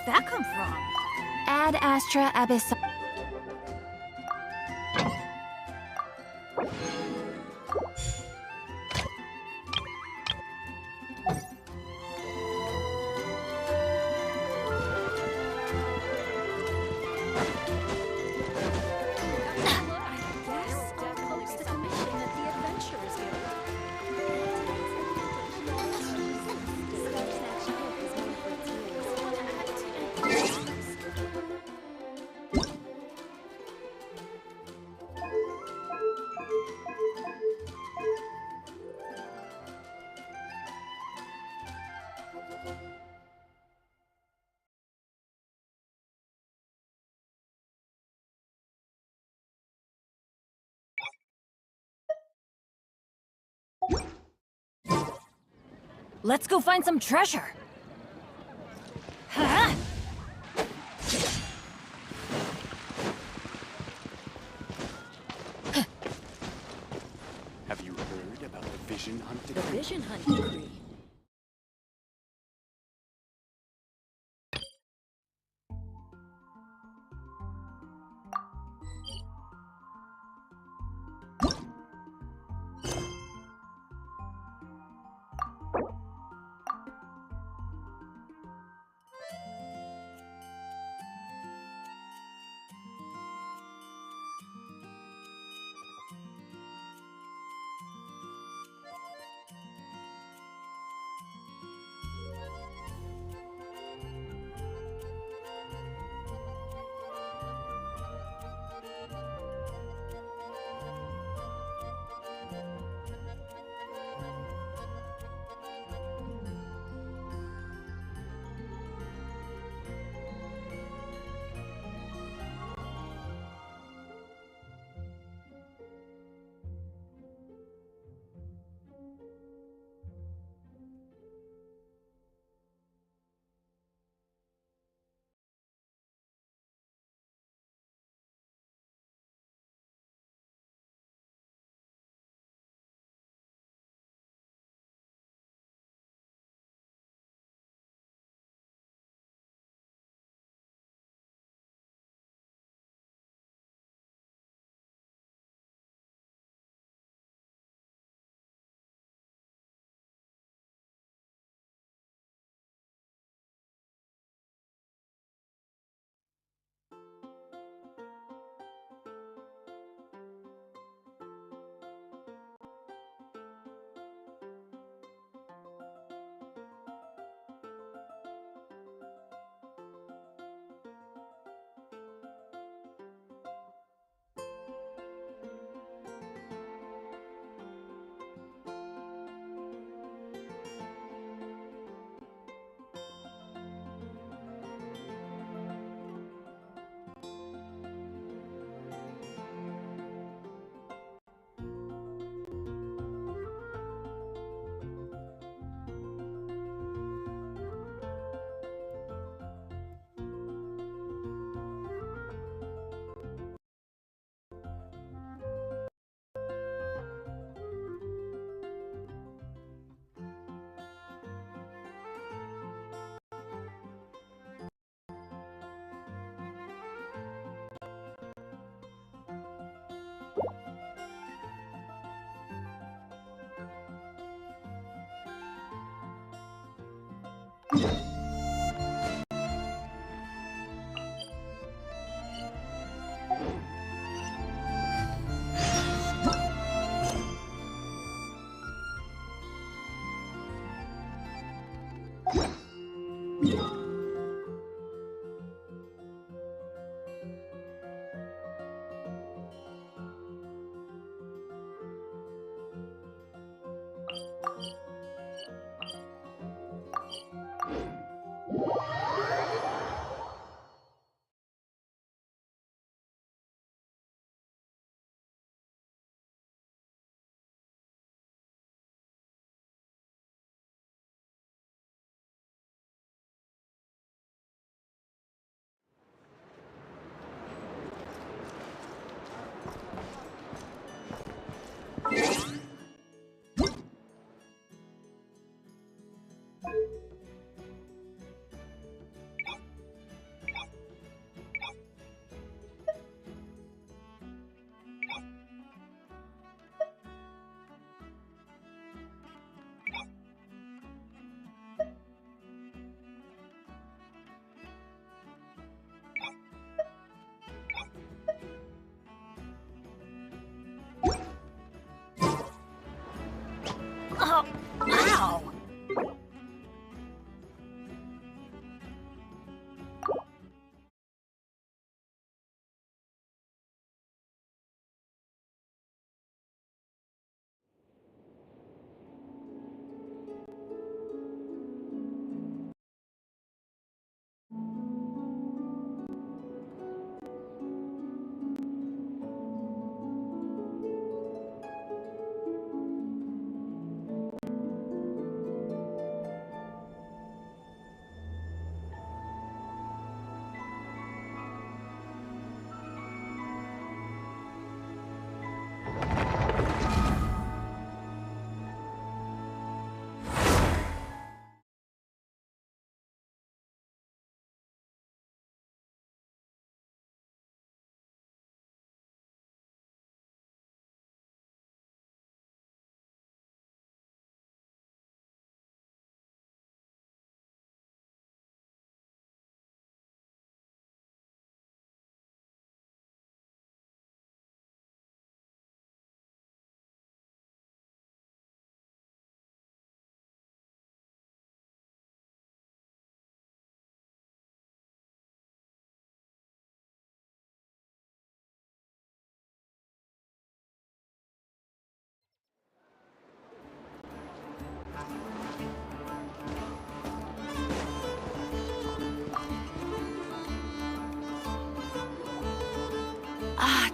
that come from? Ad Astra Abyss. Let's go find some treasure. Huh? Have you heard about the Vision Hunt The decree? Vision Hunt decree.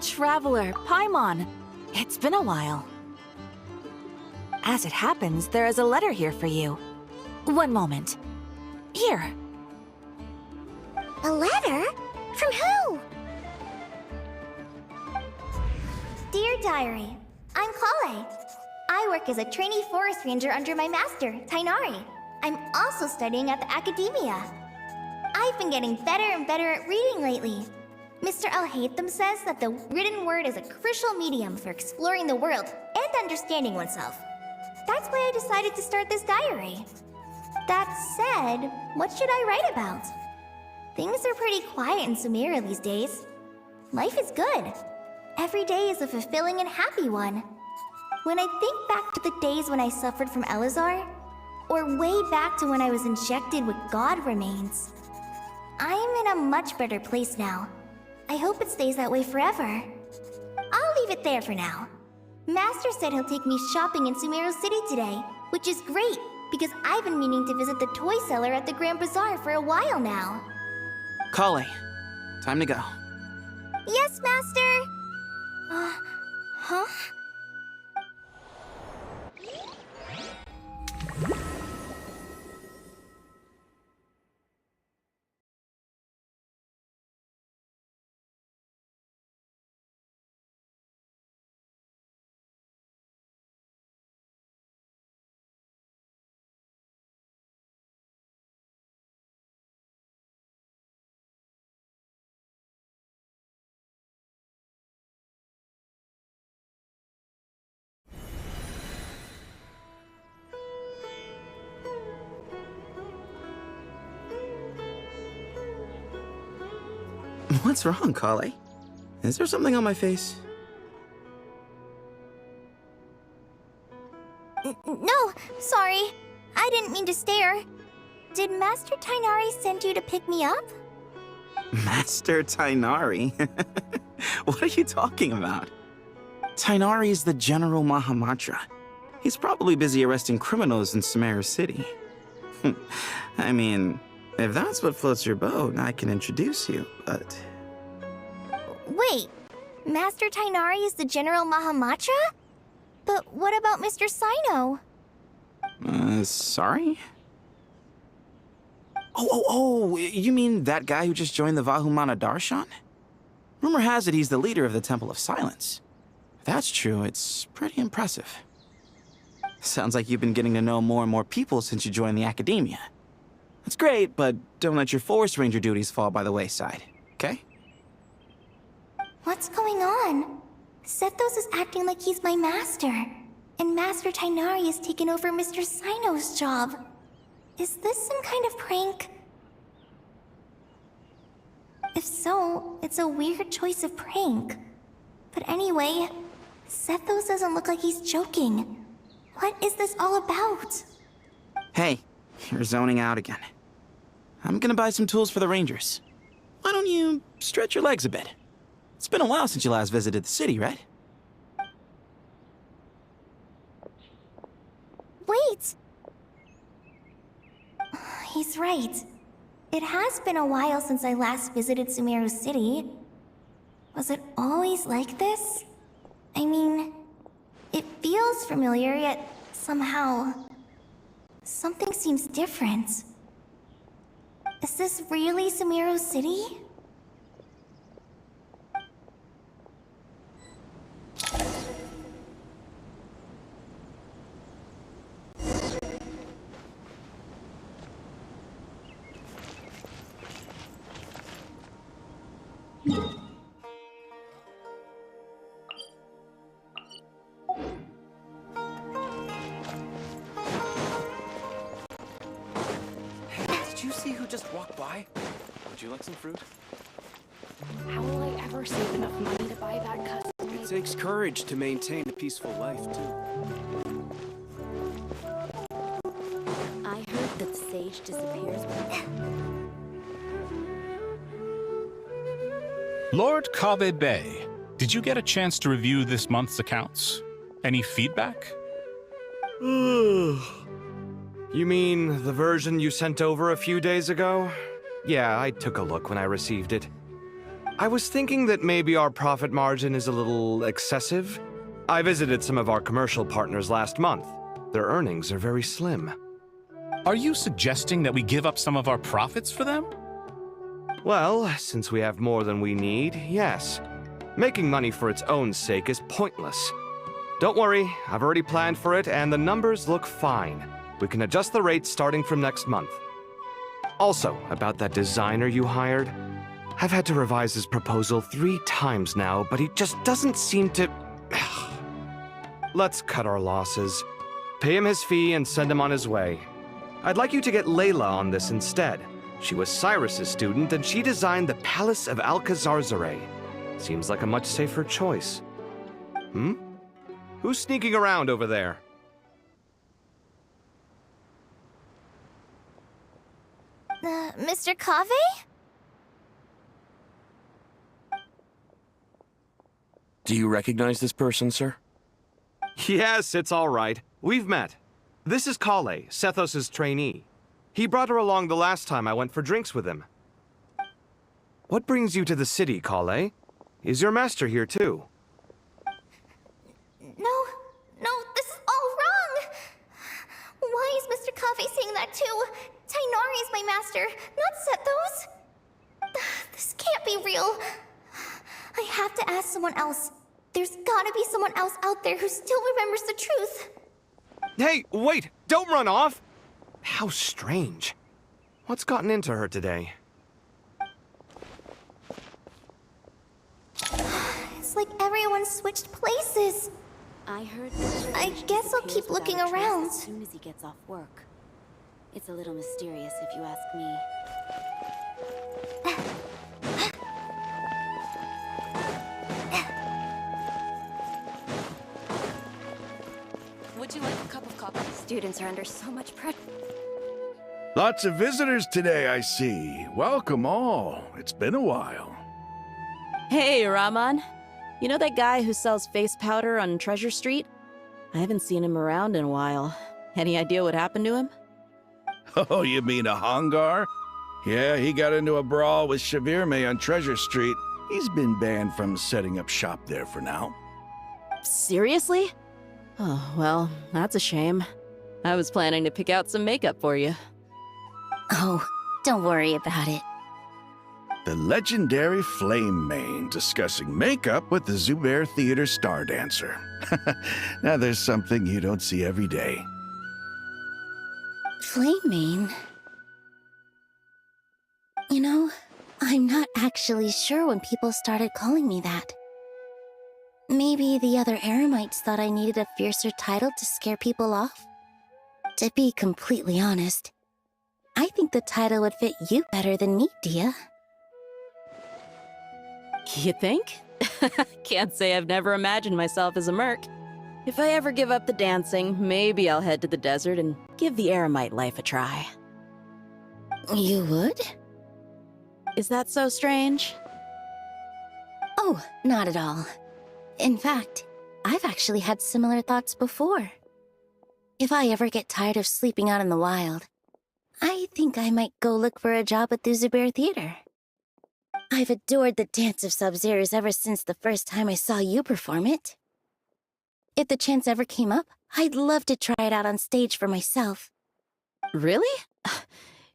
Traveler, Paimon. It's been a while. As it happens, there is a letter here for you. One moment. Here. A letter? From who? Dear Diary, I'm Kale. I work as a trainee forest ranger under my master, Tighnari. I'm also studying at the academia. I've been getting better and better at reading lately. Mr. Al-Haytham says that the written word is a crucial medium for exploring the world and understanding oneself. That's why I decided to start this diary. That said, what should I write about? Things are pretty quiet in Sumeria these days. Life is good. Every day is a fulfilling and happy one. When I think back to the days when I suffered from Elazar, or way back to when I was injected with God remains, I am in a much better place now. I hope it stays that way forever. I'll leave it there for now. Master said he'll take me shopping in Sumeru City today, which is great, because I've been meaning to visit the toy seller at the Grand Bazaar for a while now. Kale, time to go. Yes, Master! Huh? What's wrong, Kale? Is there something on my face? No, sorry. I didn't mean to stare. Did Master Tighnari send you to pick me up? Master Tighnari? What are you talking about? Tighnari is the General Mahamatra. He's probably busy arresting criminals in Sumeru City. I mean, if that's what floats your boat, I can introduce you, but... Wait, Master Tighnari is the General Mahamatra? But what about Mr. Sino? Sorry? Oh, you mean that guy who just joined the Vahumana Darshan? Rumor has it he's the leader of the Temple of Silence. If that's true, it's pretty impressive. Sounds like you've been getting to know more and more people since you joined the academia. That's great, but don't let your forest ranger duties fall by the wayside, okay? What's going on? Sethos is acting like he's my master, and Master Tighnari has taken over Mr. Sino's job. Is this some kind of prank? If so, it's a weird choice of prank. But anyway, Sethos doesn't look like he's joking. What is this all about? Hey, you're zoning out again. I'm gonna buy some tools for the rangers. Why don't you stretch your legs a bit? It's been a while since you last visited the city, right? Wait! He's right. It has been a while since I last visited Sumeru City. Was it always like this? I mean, it feels familiar, yet somehow... something seems different. Is this really Sumeru City? Did you see who just walked by? Would you like some fruit? How will I ever save enough money to buy that custom? It takes courage to maintain a peaceful life, too. I heard that sage disappears. Lord Kabe Bay, did you get a chance to review this month's accounts? Any feedback? You mean the version you sent over a few days ago? Yeah, I took a look when I received it. I was thinking that maybe our profit margin is a little excessive. I visited some of our commercial partners last month. Their earnings are very slim. Are you suggesting that we give up some of our profits for them? Well, since we have more than we need, yes. Making money for its own sake is pointless. Don't worry, I've already planned for it, and the numbers look fine. We can adjust the rates starting from next month. Also, about that designer you hired, I've had to revise his proposal 3 times now, but he just doesn't seem to... Let's cut our losses. Pay him his fee and send him on his way. I'd like you to get Layla on this instead. She was Cyrus's student, and she designed the Palace of Alcazarzare. Seems like a much safer choice. Who's sneaking around over there? Mr. Kave? Do you recognize this person, sir? Yes, it's all right. We've met. This is Kale, Sethos' trainee. He brought her along the last time I went for drinks with him. What brings you to the city, Kale? Is your master here too? No, this is all wrong! Why is Mr. Kave saying that too? Tainari is my master, not Sethos. This can't be real. I have to ask someone else. There's gotta be someone else out there who still remembers the truth. Hey, wait! Don't run off! How strange. What's gotten into her today? It's like everyone switched places. I heard. I guess I'll keep looking around. As soon as he gets off work. It's a little mysterious, if you ask me. Would you like a cup of coffee? Students are under so much pressure. Lots of visitors today, I see. Welcome all. It's been a while. Hey, Rahman. You know that guy who sells face powder on Treasure Street? I haven't seen him around in a while. Any idea what happened to him? Oh, you mean a Hongar? Yeah, he got into a brawl with Shavirme on Treasure Street. He's been banned from setting up shop there for now. Seriously? Oh, well, that's a shame. I was planning to pick out some makeup for you. Oh, don't worry about it. The legendary Flame Mane discussing makeup with the Zubair Theater star dancer. Now there's something you don't see every day. Flame Mane? You know, I'm not actually sure when people started calling me that. Maybe the other Eremites thought I needed a fiercer title to scare people off? To be completely honest, I think the title would fit you better than me, Dia. You think? Can't say I've never imagined myself as a merc. If I ever give up the dancing, maybe I'll head to the desert and give the Eremite life a try. You would? Is that so strange? Oh, not at all. In fact, I've actually had similar thoughts before. If I ever get tired of sleeping out in the wild, I think I might go look for a job at the Zubair Theater. I've adored the dance of Sub-Zeros ever since the first time I saw you perform it. If the chance ever came up, I'd love to try it out on stage for myself. Really?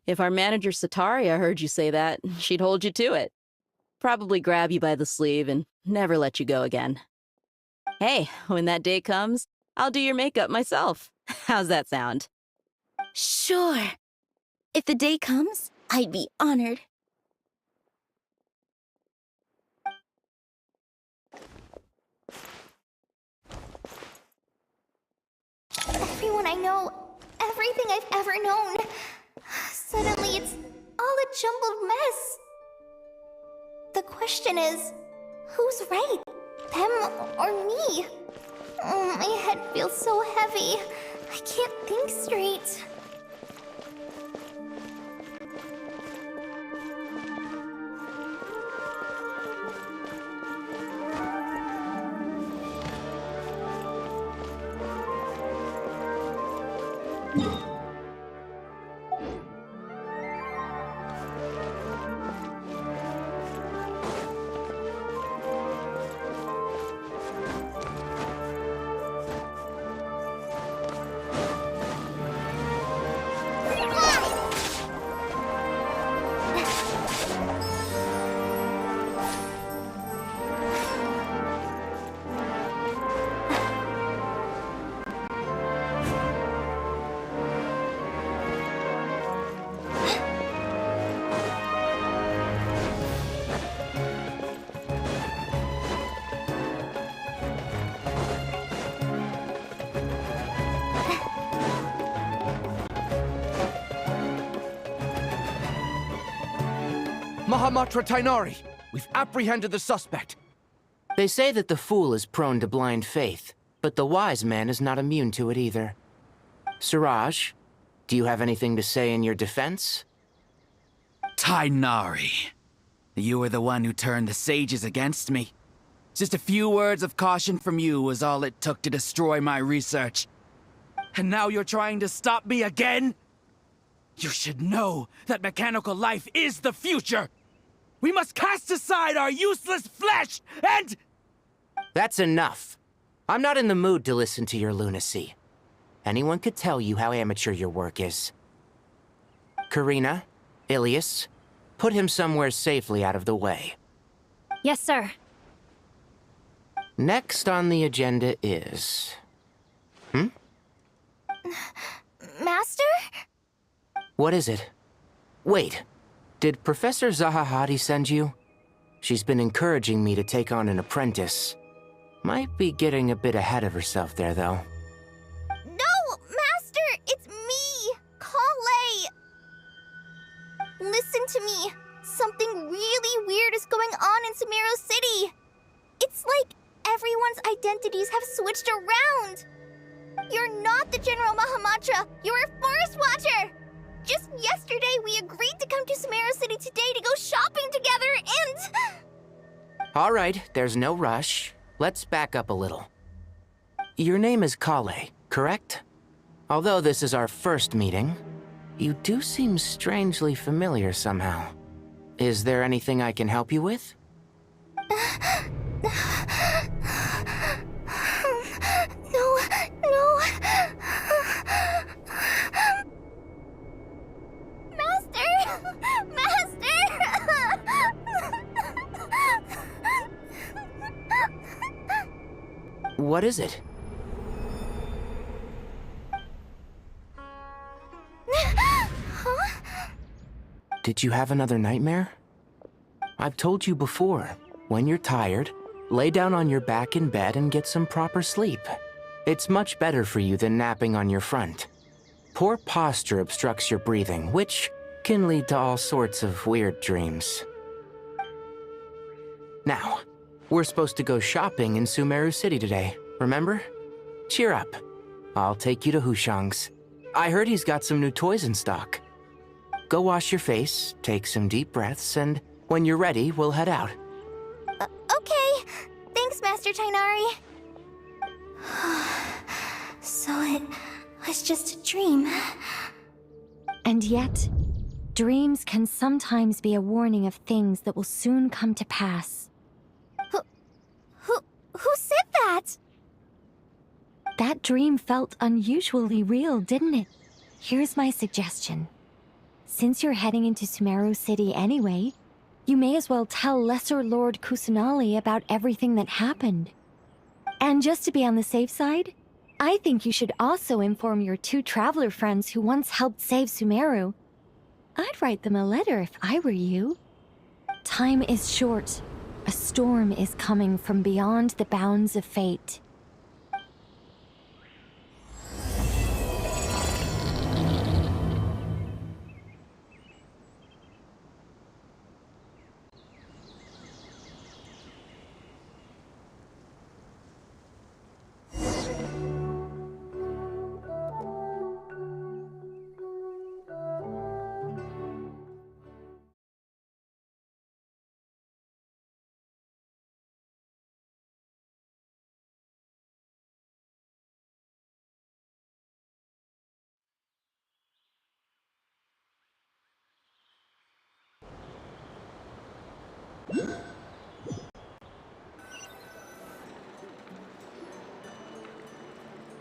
If our manager Sataria heard you say that, she'd hold you to it. Probably grab you by the sleeve and never let you go again. Hey, when that day comes, I'll do your makeup myself. How's that sound? Sure. If the day comes, I'd be honored. Everyone I know, everything I've ever known. Suddenly it's all a jumbled mess. The question is, who's right? Them or me? Oh, my head feels so heavy. I can't think straight. Mahamatra Tainari! We've apprehended the suspect. They say that the fool is prone to blind faith, but the wise man is not immune to it either. Suraj, do you have anything to say in your defense? Tainari, you were the one who turned the sages against me. Just a few words of caution from you was all it took to destroy my research. And now you're trying to stop me again? You should know that mechanical life is the future! We must cast aside our useless flesh and... That's enough. I'm not in the mood to listen to your lunacy. Anyone could tell you how amateur your work is. Karina, Ilias, put him somewhere safely out of the way. Yes, sir. Next on the agenda is... Master? What is it? Wait, did Professor Zahahati send you? She's been encouraging me to take on an apprentice. Might be getting a bit ahead of herself there, though. No, Master! It's me! Kale! Listen to me. Something really weird is going on in Sumeru City. It's like everyone's identities have switched around. You're not the General Mahamatra. You're a Forest Watcher. Just yesterday, we agreed to come to Sumeru City today to go shopping together and... All right, there's no rush. Let's back up a little. Your name is Kale, correct? Although this is our first meeting, you do seem strangely familiar somehow. Is there anything I can help you with? No. Master! What is it? Huh? Did you have another nightmare? I've told you before, when you're tired, lay down on your back in bed and get some proper sleep. It's much better for you than napping on your front. Poor posture obstructs your breathing, which can lead to all sorts of weird dreams. Now, we're supposed to go shopping in Sumeru City today, remember? Cheer up. I'll take you to Hushang's. I heard he's got some new toys in stock. Go wash your face, take some deep breaths, and when you're ready, we'll head out. Okay. Thanks, Master Tainari. So it was just a dream. And yet, dreams can sometimes be a warning of things that will soon come to pass. Who said that? That dream felt unusually real, didn't it? Here's my suggestion. Since you're heading into Sumeru City anyway, you may as well tell Lesser Lord Kusanali about everything that happened. And just to be on the safe side, I think you should also inform your 2 traveler friends who once helped save Sumeru. I'd write them a letter if I were you. Time is short. A storm is coming from beyond the bounds of fate.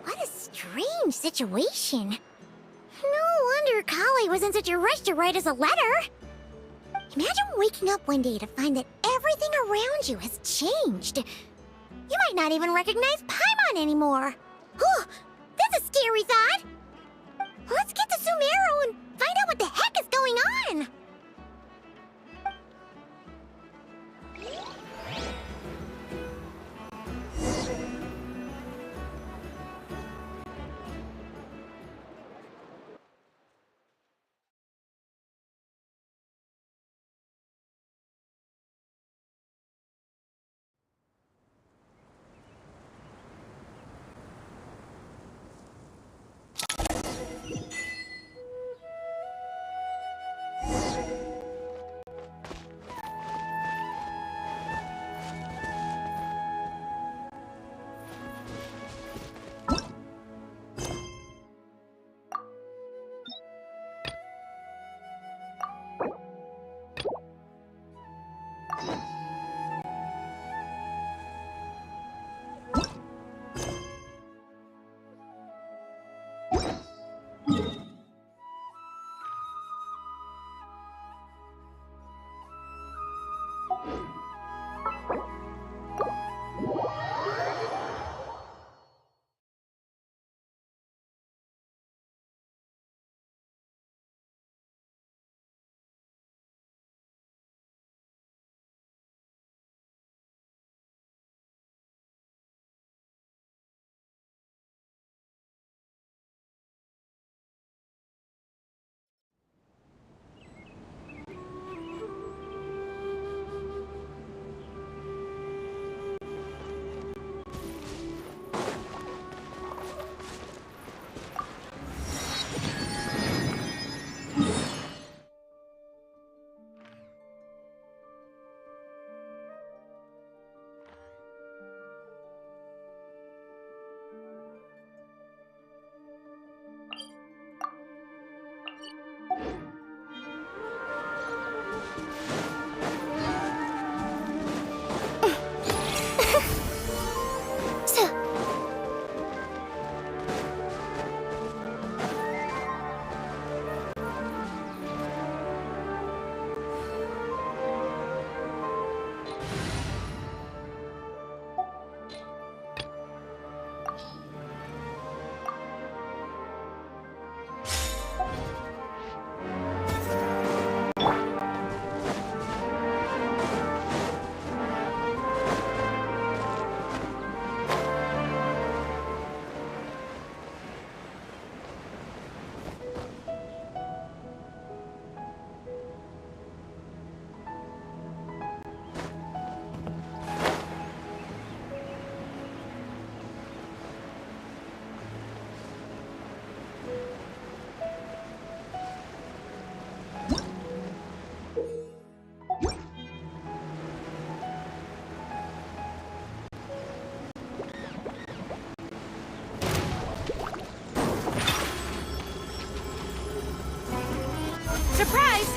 What a strange situation. No wonder Kali was in such a rush to write us a letter. Imagine waking up one day to find that everything around you has changed. You might not even recognize Paimon anymore. Oh, that's a scary thought. Let's get to Sumeru and find out what the heck is going on. Surprise!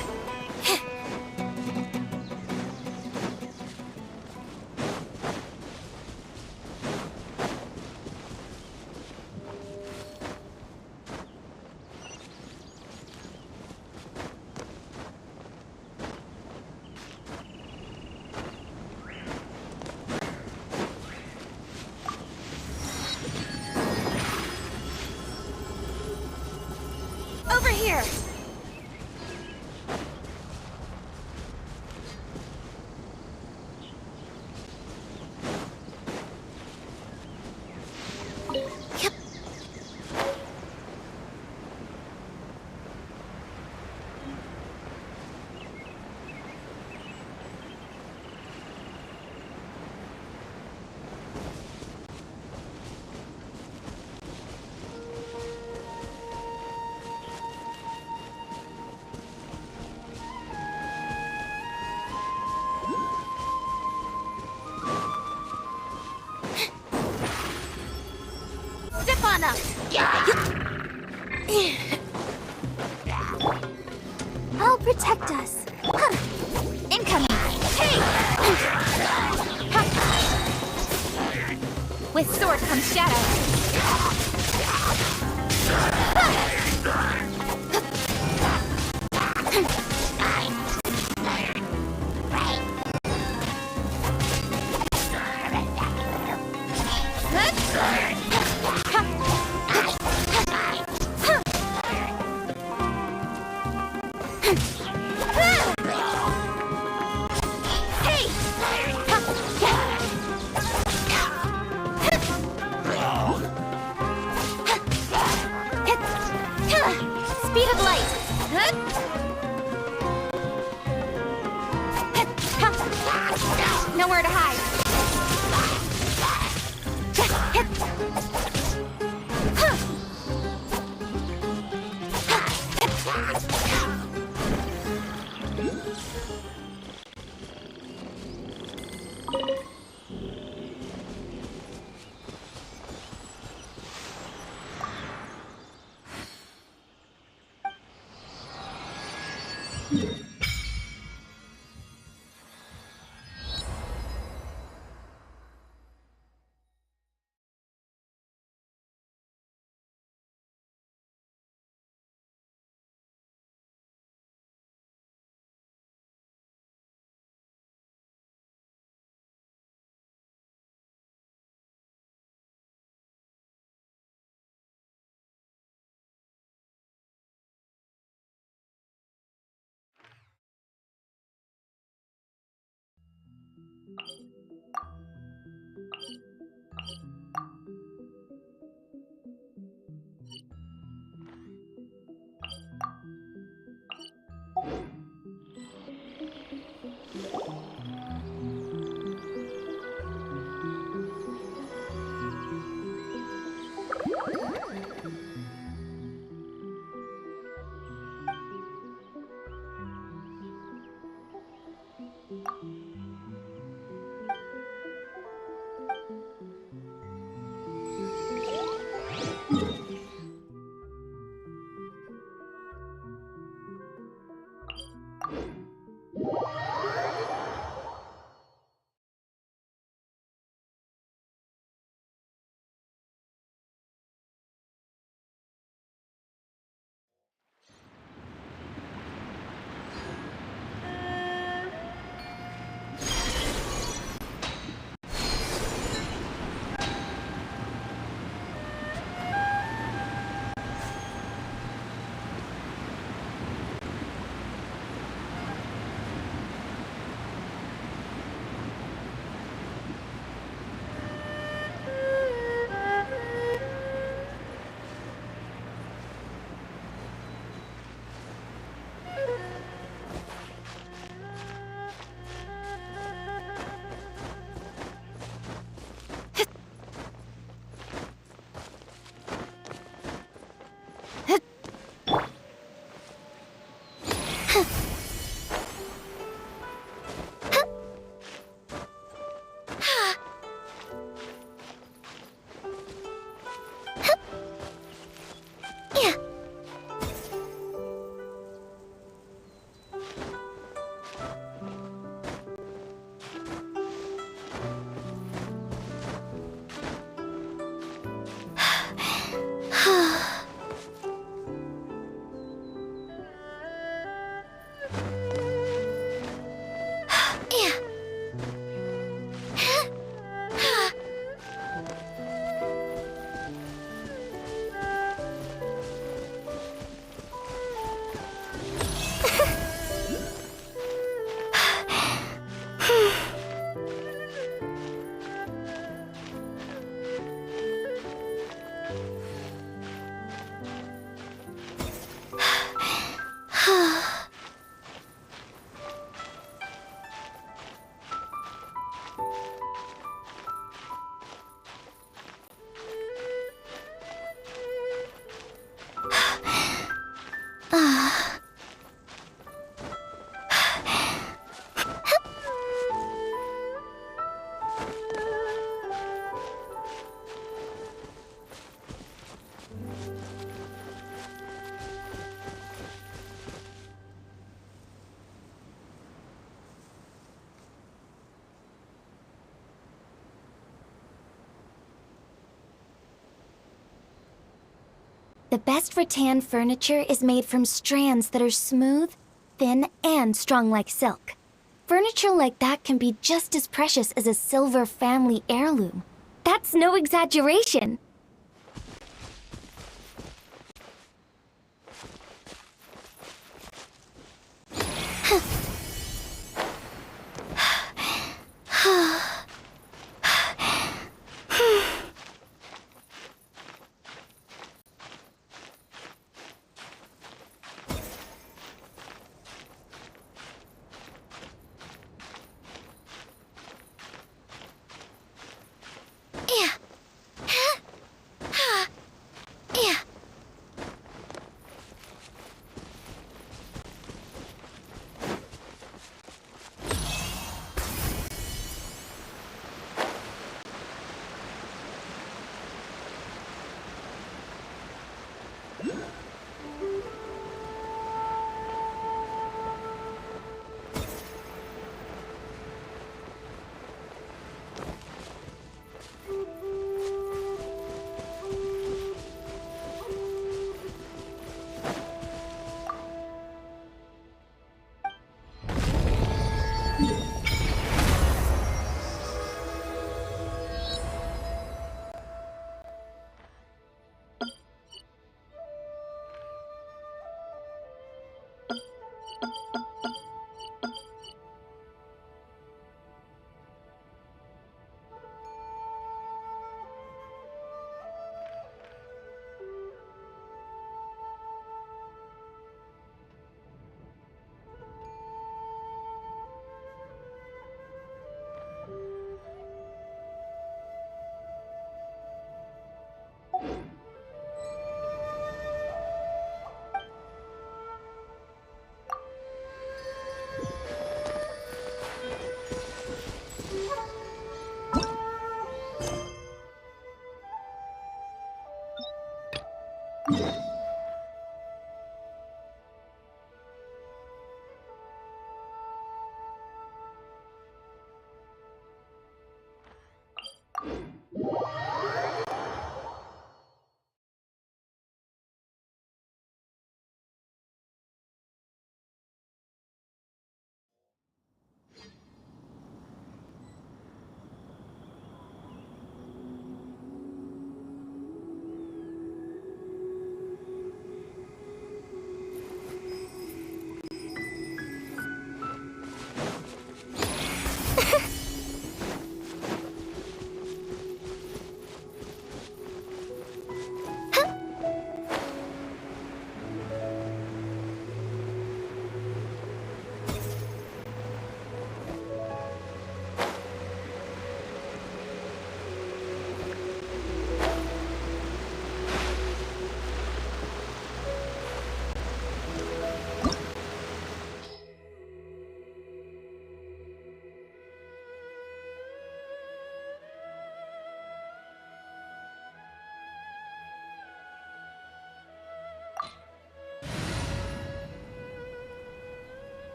Over here! Yep. Step on up! I'll protect us. Huh. Incoming. Hey! With sword comes shadow. Speed of light. Nowhere to hide. The best rattan furniture is made from strands that are smooth, thin, and strong like silk. Furniture like that can be just as precious as a silver family heirloom. That's no exaggeration.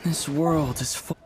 This world is full.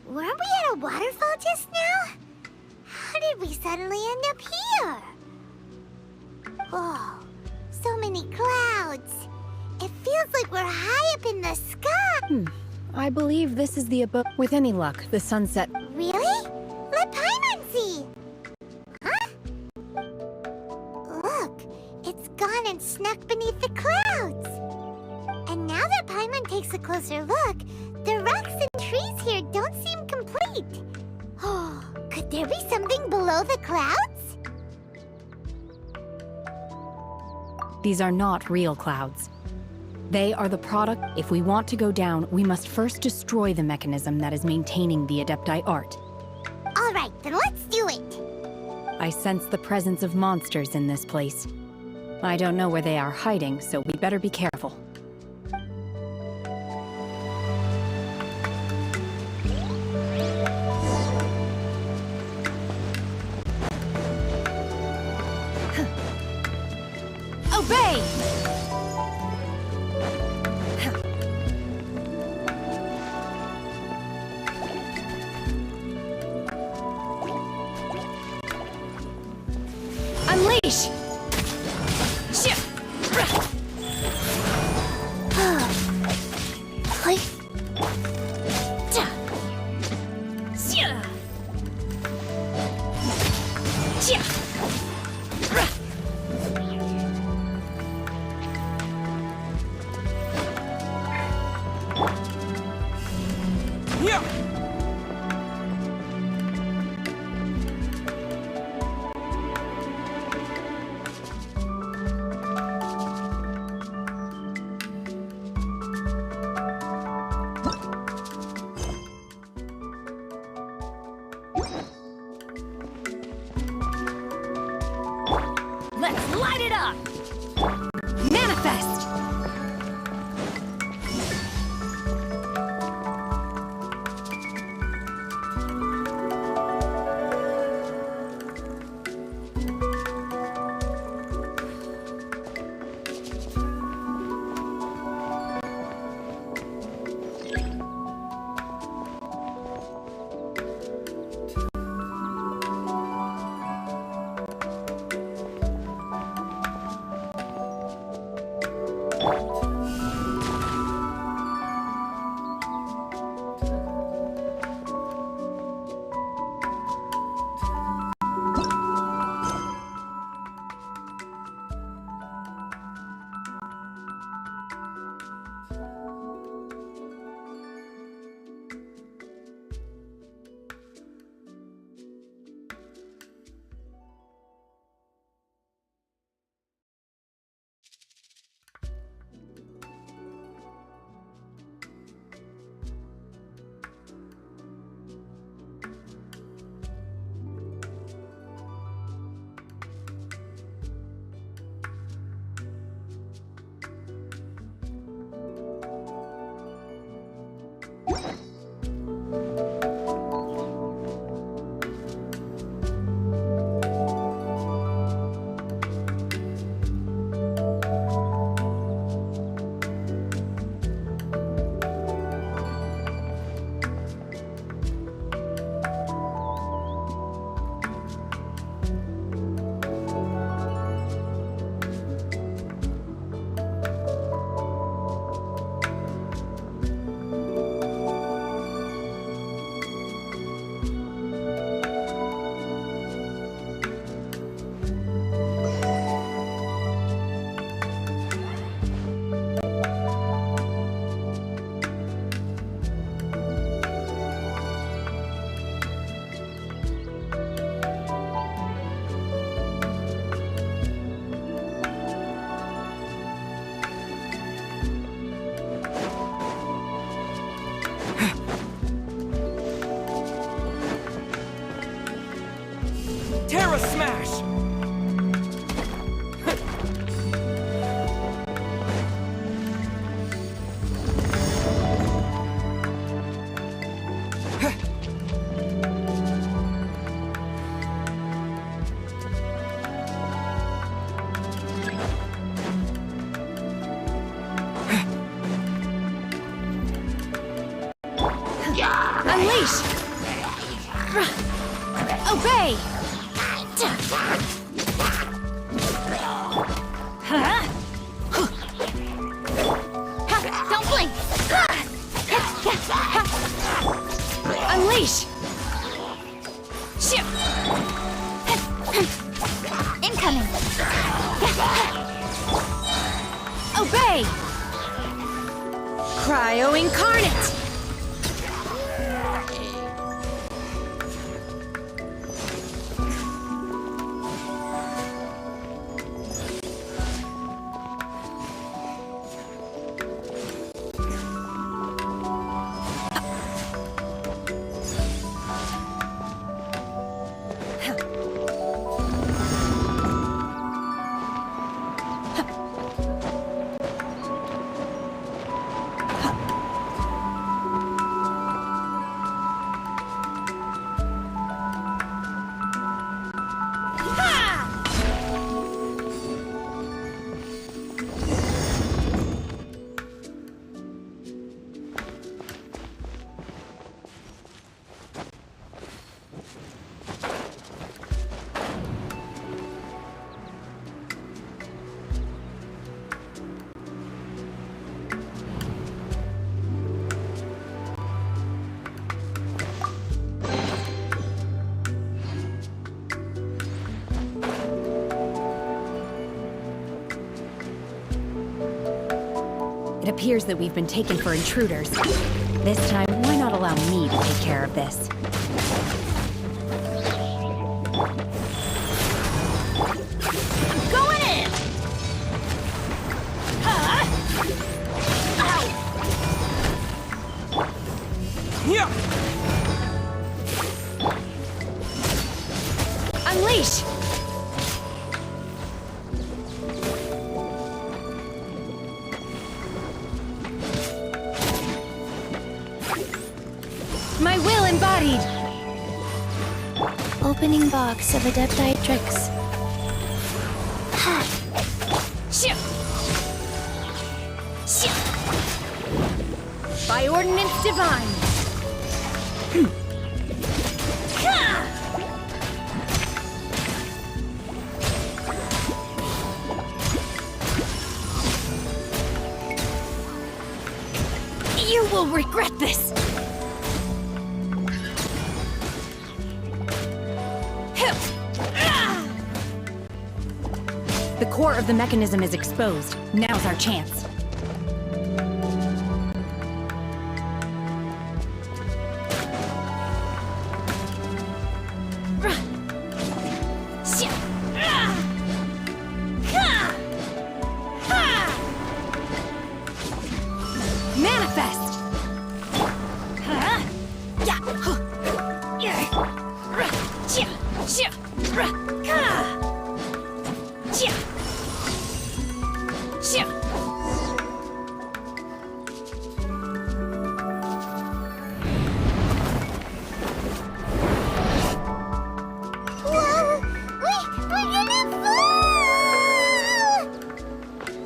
Weren't we at a waterfall just now? How did we suddenly end up here? Oh, so many clouds. It feels like we're high up in the sky. I believe this is the abode. With any luck, the sunset. Really? Let Paimon see. Huh? Look, it's gone and snuck beneath the clouds. And now that Paimon takes a closer look, the rocks and trees here don't seem complete. Oh, could there be something below the clouds? These are not real clouds. They are the product. If we want to go down, we must first destroy the mechanism that is maintaining the Adepti art. All right, then let's do it. I sense the presence of monsters in this place. I don't know where they are hiding, so we better be careful. Obey! Unleash! Light it up! Manifest! Terra Smash! Unleash! Obey! Don't blink! Unleash! Shoot! Incoming! Obey! Cryo Incarnate! It appears that we've been taken for intruders. This time, why not allow me to take care of this? I'm going in! Yeah! Unleash! studied! Opening box of Adepti tricks. By ordinance divine! You will regret this! The core of the mechanism is exposed. Now's our chance. Manifest!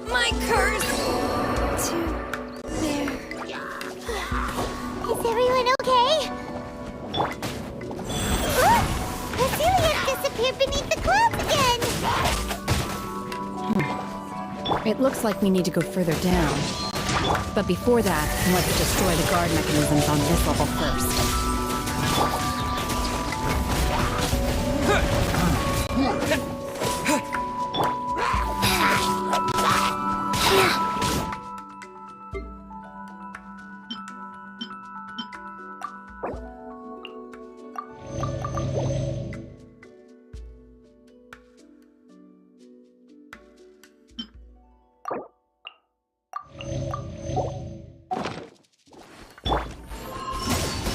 My curse! Is everyone okay? Vasilius disappeared beneath the clouds again! It looks like we need to go further down. But before that, let's destroy the guard mechanisms on this level first.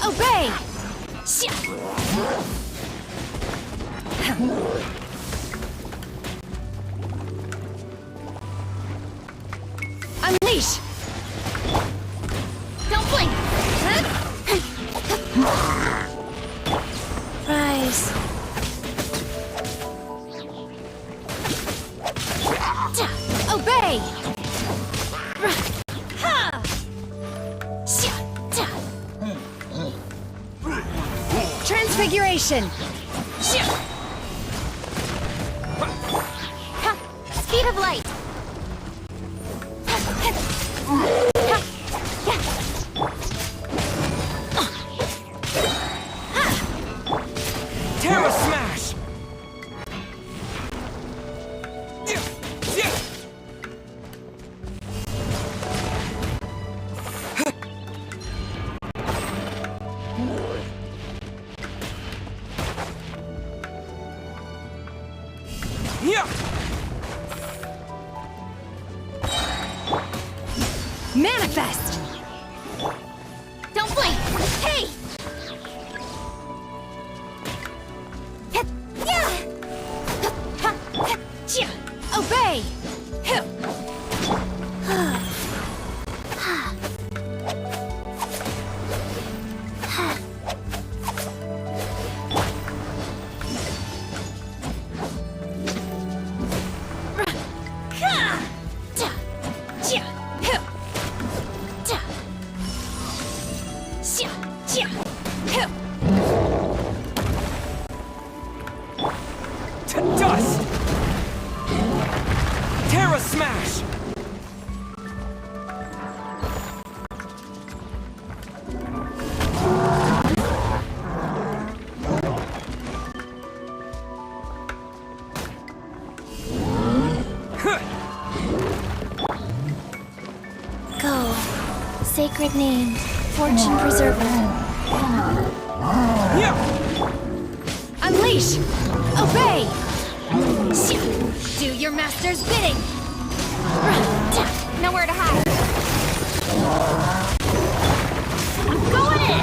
Obey! Unleash! Don't blink! Rise. Obey! Transfiguration! Speed of light! Terra Smash! Manifest! Don't blink! Hey! Obey! To dust! Terra Smash! Go. Sacred name. Fortune preserver. Unleash! Obey! Do your master's bidding! Nowhere to hide. I'm going in!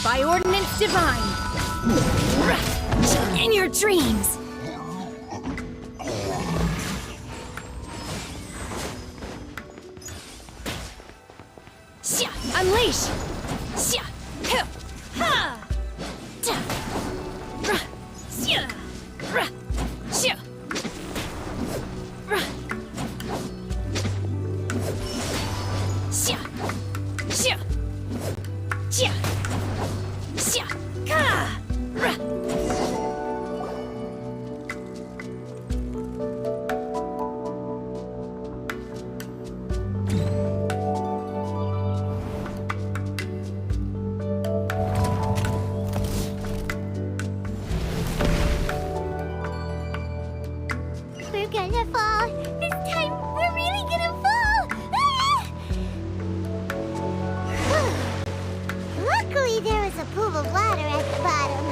By ordinance divine. In your dreams. Unleash! We're gonna fall. This time, we're really gonna fall. Luckily, there was a pool of water at the bottom.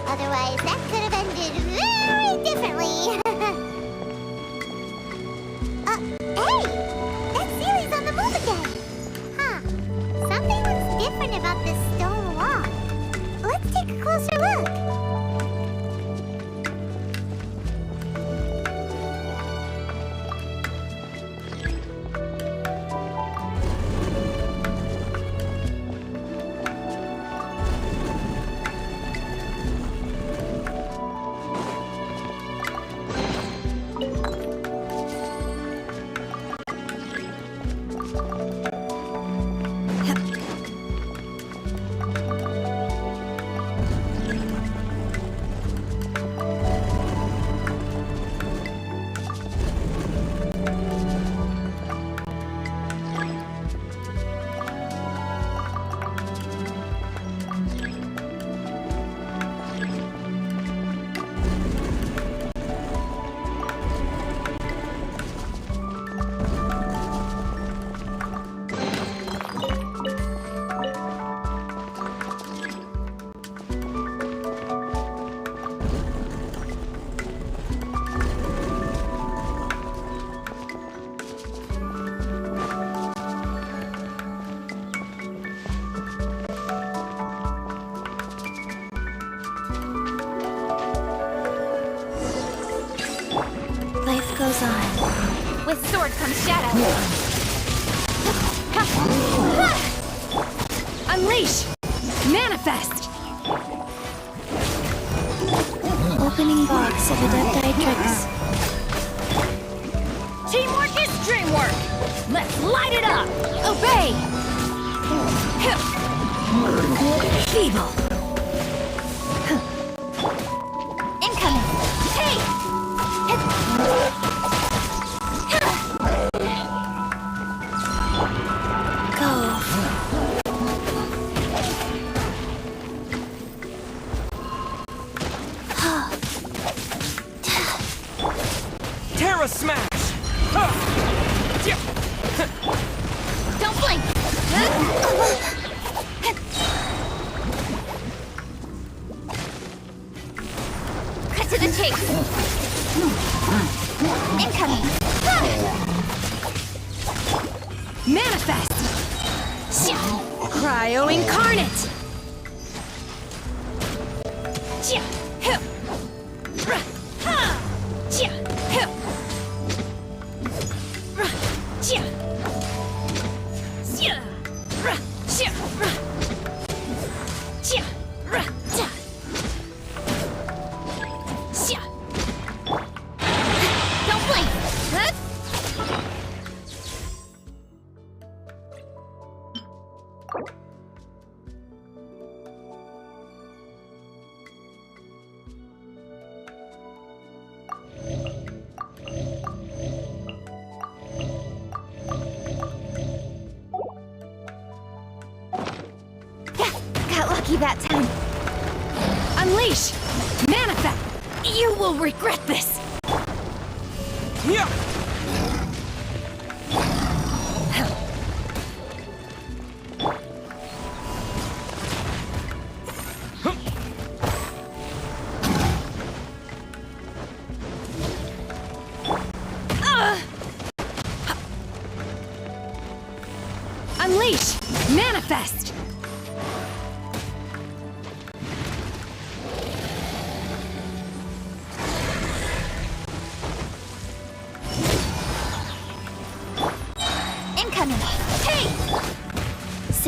Otherwise, that could have ended very differently. Hey! That Sealy's on the move again. Huh. Something looks different about this stone wall. Let's take a closer look. Goes on. With sword comes shadow. Unleash! Manifest! Opening box of adepti tricks. Teamwork is dreamwork! Let's light it up! Obey! Feeble! Incoming! Hey! Terra smash! Don't blink! Cut to the chase! Incoming! Manifest! Cryo incarnate! Don't blink! Got lucky that time. Unleash! Manifest! You will regret this! Yeah. Unleash! Manifest!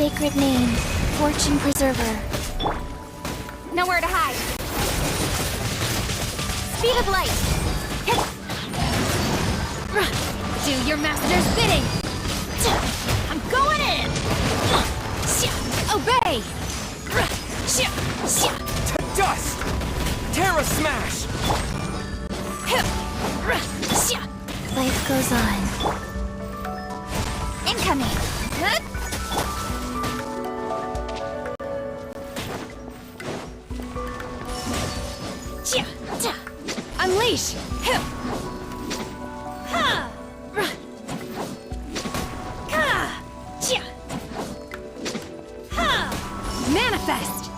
sacred name, Fortune Preserver. Nowhere to hide. Speed of light. Do your master's bidding. I'm going in. Obey. To dust! Terra Smash! Life goes on. Incoming. Unleash! Manifest!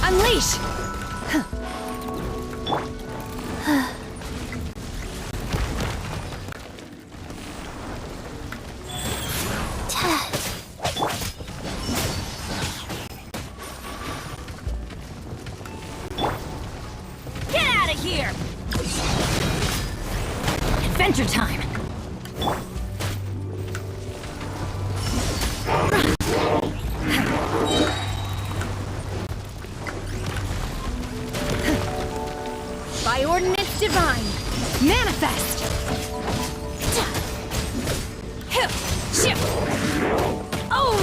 Unleash! Get out of here! Adventure time! By ordinance divine, manifest! Oh!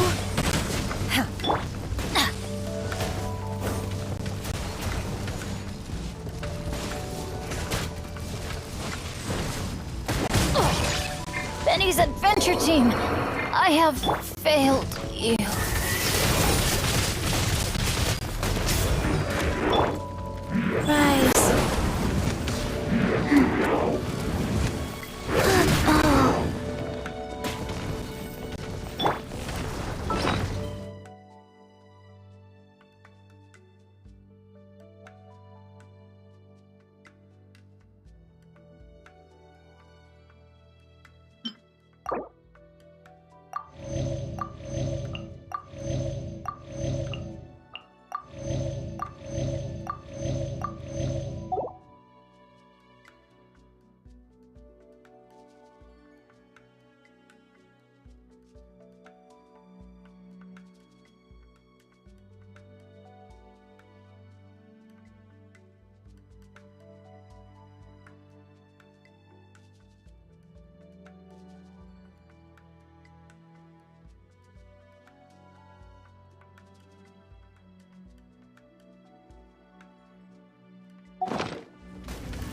Benny's adventure team, I have failed you. Rise.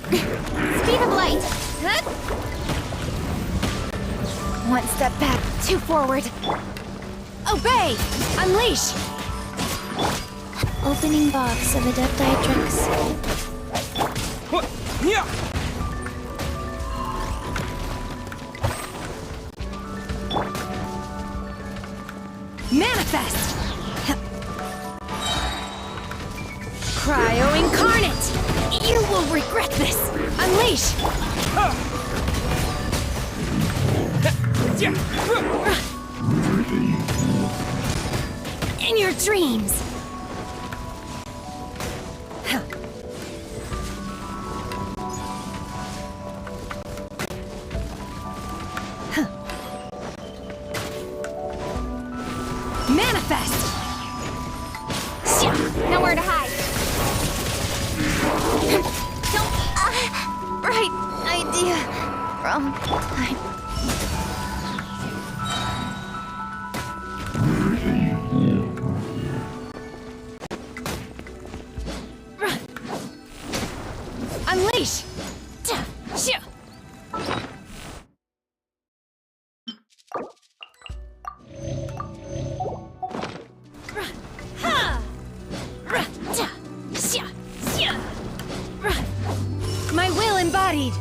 Speed of light. One step back, two forward. Obey! Unleash! Opening box of Adepti-Trix. Manifest! Cryo incarnate! You will regret this! Unleash! In your dreams! Manifest! Nowhere to hide. Don't. Right idea. Wrong time. Unleash! My will embodied!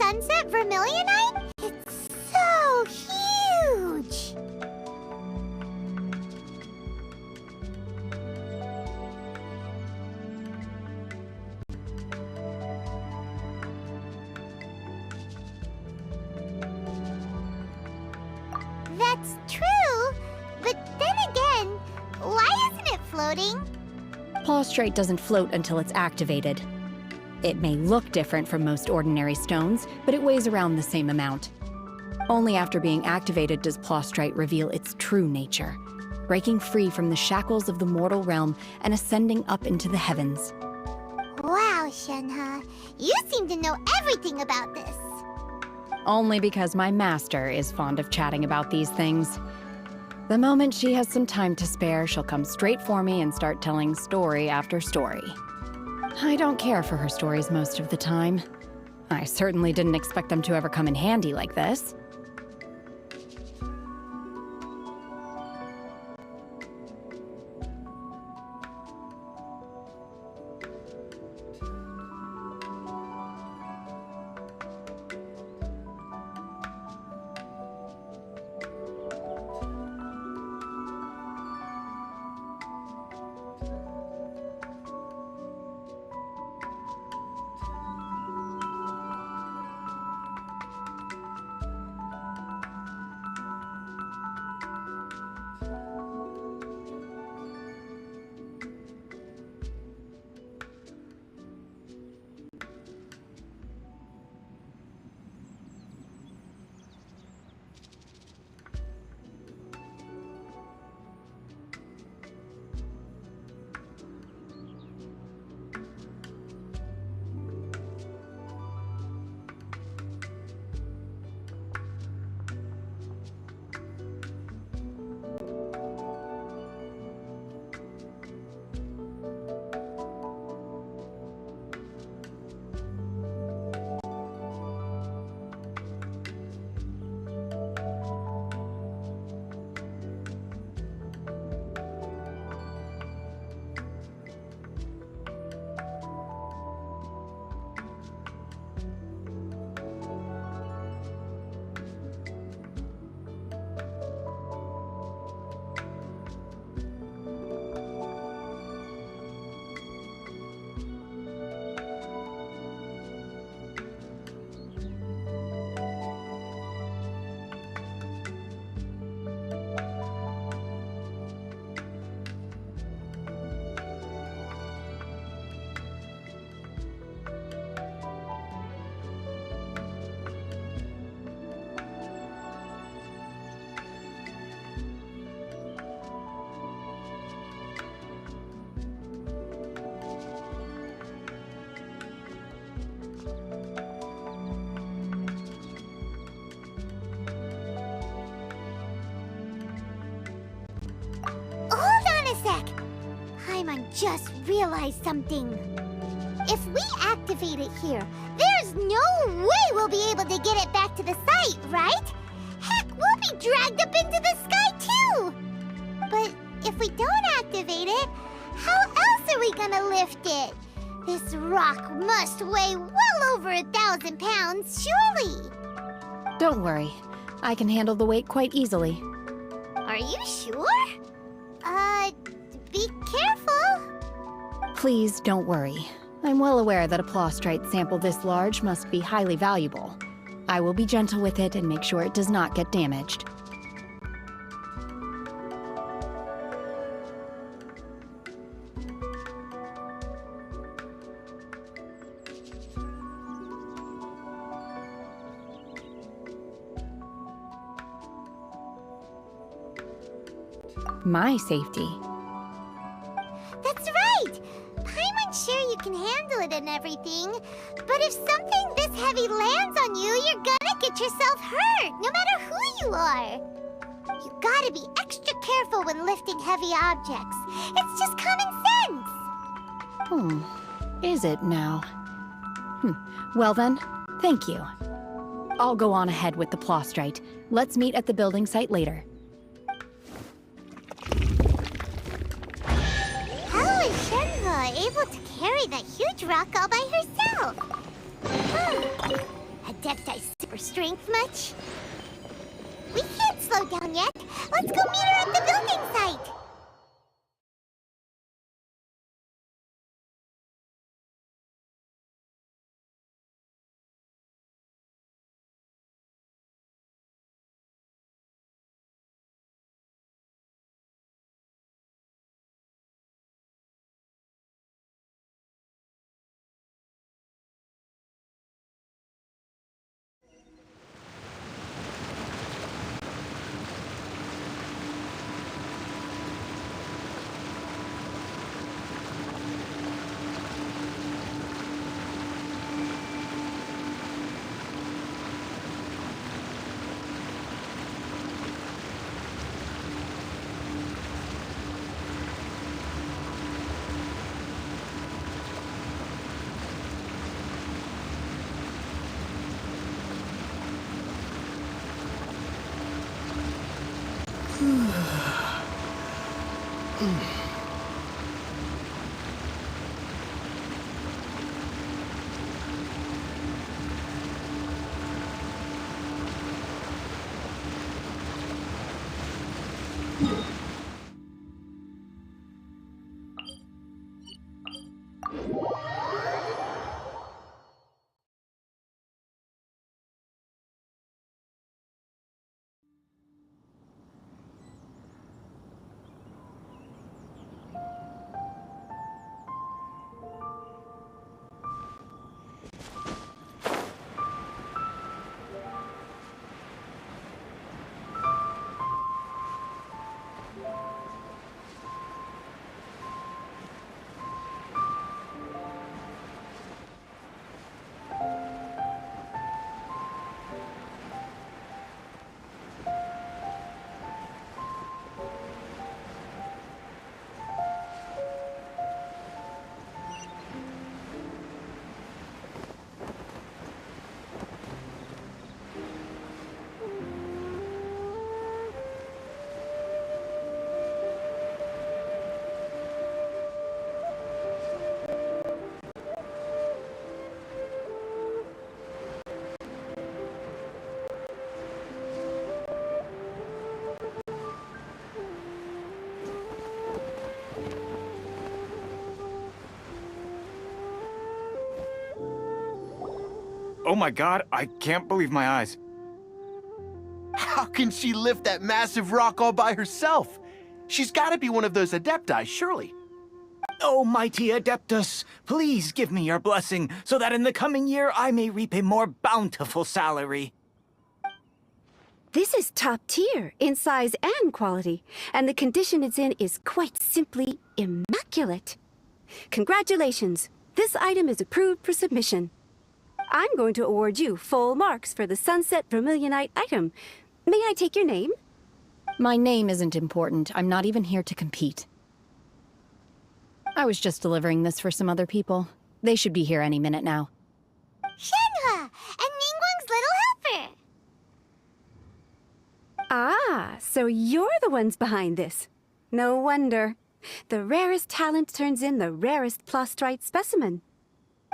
sunset vermilionite? It's so huge! That's true, but then again, why isn't it floating? Plaustrite doesn't float until it's activated. It may look different from most ordinary stones, but it weighs around the same amount. Only after being activated does Plaustrite reveal its true nature, breaking free from the shackles of the mortal realm and ascending up into the heavens. Wow, Shenhe, you seem to know everything about this. Only because my master is fond of chatting about these things. The moment she has some time to spare, she'll come straight for me and start telling story after story. I don't care for her stories most of the time. I certainly didn't expect them to ever come in handy like this. Just realized something. If we activate it here, there's no way we'll be able to get it back to the site, right? Heck, we'll be dragged up into the sky too! But if we don't activate it, how else are we gonna lift it? This rock must weigh well over 1,000 pounds, surely! Don't worry. I can handle the weight quite easily. Are you sure? Be careful! Please don't worry. I'm well aware that a plaustrite sample this large must be highly valuable. I will be gentle with it and make sure it does not get damaged. My safety. That's right! Paimon's sure you can handle it and everything, but if something this heavy lands on you, you're gonna get yourself hurt, no matter who you are. You gotta be extra careful when lifting heavy objects. It's just common sense! Is it now? Well then, thank you. I'll go on ahead with the plaustrite. Let's meet at the building site later. How is Shenhe able to carry that huge rock all by herself? Adept strength much? We can't slow down yet. Let's go meet her at the building site. Oh my god, I can't believe my eyes. How can she lift that massive rock all by herself? She's gotta be one of those Adepti, surely. Oh, mighty Adeptus, please give me your blessing so that in the coming year I may reap a more bountiful salary. This is top tier in size and quality, and the condition it's in is quite simply immaculate. Congratulations, this item is approved for submission. I'm going to award you full marks for the Sunset Vermilionite item. May I take your name? My name isn't important. I'm not even here to compete. I was just delivering this for some other people. They should be here any minute now. Shenhua, and Ningguang's little helper. Ah, so you're the ones behind this. No wonder. The rarest talent turns in the rarest plastrite specimen.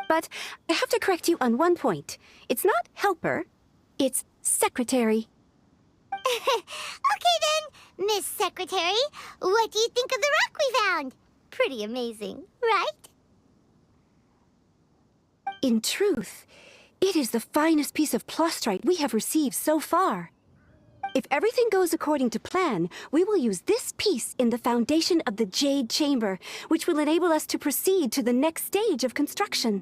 But I have to correct you on one point. It's not helper, it's secretary. Okay then, Miss Secretary, what do you think of the rock we found? Pretty amazing, right? In truth, it is the finest piece of plastrite we have received so far. If everything goes according to plan, we will use this piece in the foundation of the Jade Chamber, which will enable us to proceed to the next stage of construction.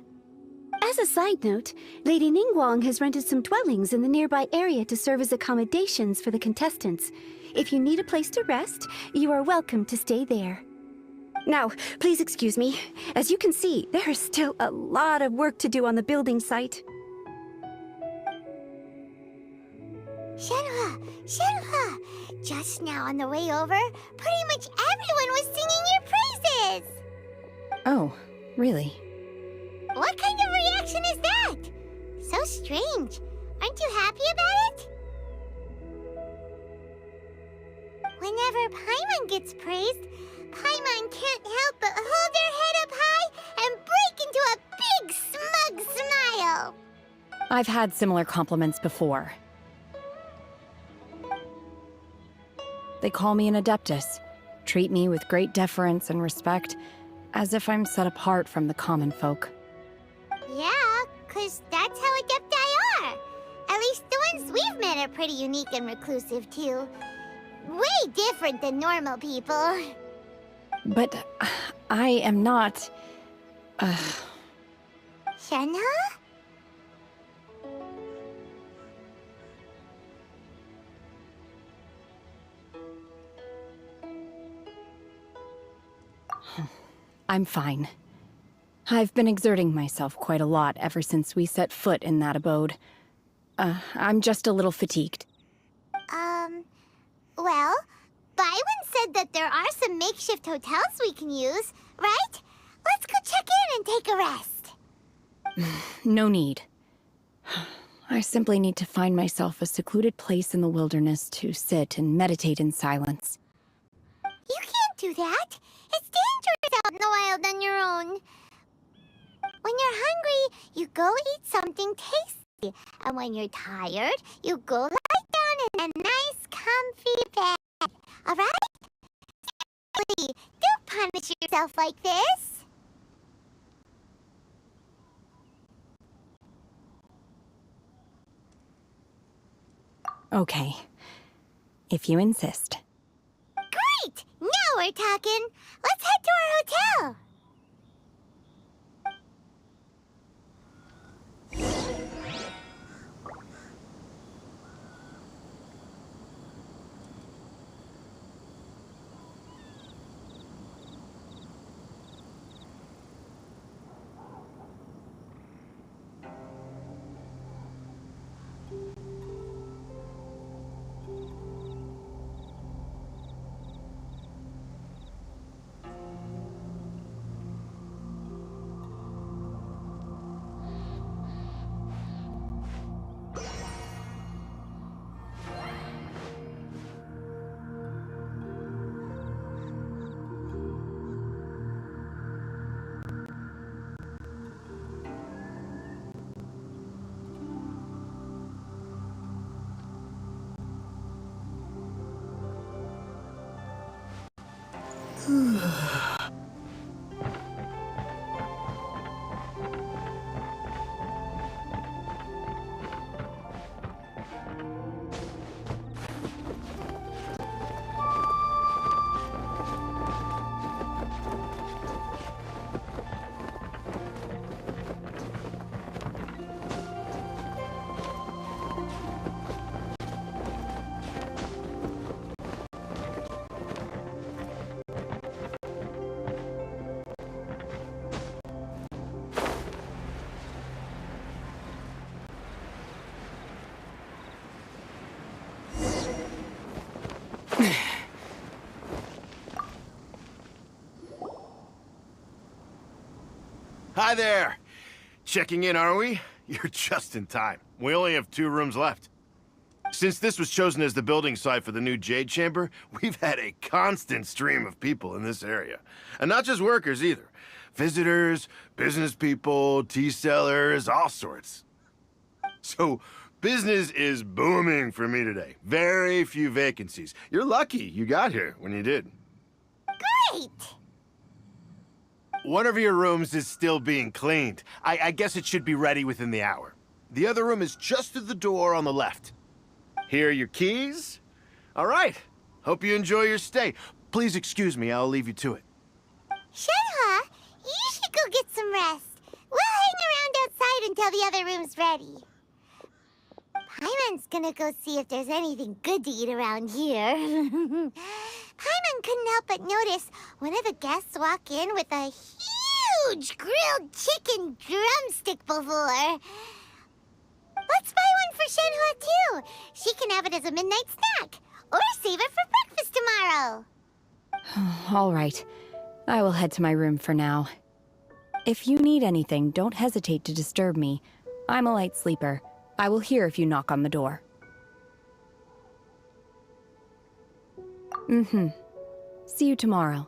As a side note, Lady Ningguang has rented some dwellings in the nearby area to serve as accommodations for the contestants. If you need a place to rest, you are welcome to stay there. Now, please excuse me. As you can see, there is still a lot of work to do on the building site. Shenhua! Just now on the way over, pretty much everyone was singing your praises! Oh, really? What kind of reaction is that? So strange. Aren't you happy about it? Whenever Paimon gets praised, Paimon can't help but hold her head up high and break into a big smug smile. I've had similar compliments before. They call me an adeptus, treat me with great deference and respect, as if I'm set apart from the common folk. Yeah, 'cause that's how adepti are. At least the ones we've met are pretty unique and reclusive, too. Way different than normal people. But I am not... Shenhe? I'm fine. I've been exerting myself quite a lot ever since we set foot in that abode. I'm just a little fatigued. Well, Byron said that there are some makeshift hotels we can use, right? Let's go check in and take a rest. No need. I simply need to find myself a secluded place in the wilderness to sit and meditate in silence. You can't do that. It's dangerous out in the wild on your own. When you're hungry, you go eat something tasty. And when you're tired, you go lie down in a nice, comfy bed. All right? Seriously, don't punish yourself like this. Okay. If you insist. Great! Now we're talking. Let's head to our hotel. Hi there! Checking in, are we? You're just in time. We only have 2 rooms left. Since this was chosen as the building site for the new Jade Chamber, we've had a constant stream of people in this area. And not just workers, either. Visitors, business people, tea sellers, all sorts. So, business is booming for me today. Very few vacancies. You're lucky you got here when you did. Great! One of your rooms is still being cleaned. I guess it should be ready within the hour. The other room is just through the door on the left. Here are your keys. All right. Hope you enjoy your stay. Please excuse me, I'll leave you to it. Shenhe, you should go get some rest. We'll hang around outside until the other room's ready. Paimon's gonna go see if there's anything good to eat around here. Paimon couldn't help but notice one of the guests walk in with a huge grilled chicken drumstick before. Let's buy one for Shenhe, too. She can have it as a midnight snack. Or save it for breakfast tomorrow. All right. I will head to my room for now. If you need anything, don't hesitate to disturb me. I'm a light sleeper. I will hear if you knock on the door. See you tomorrow.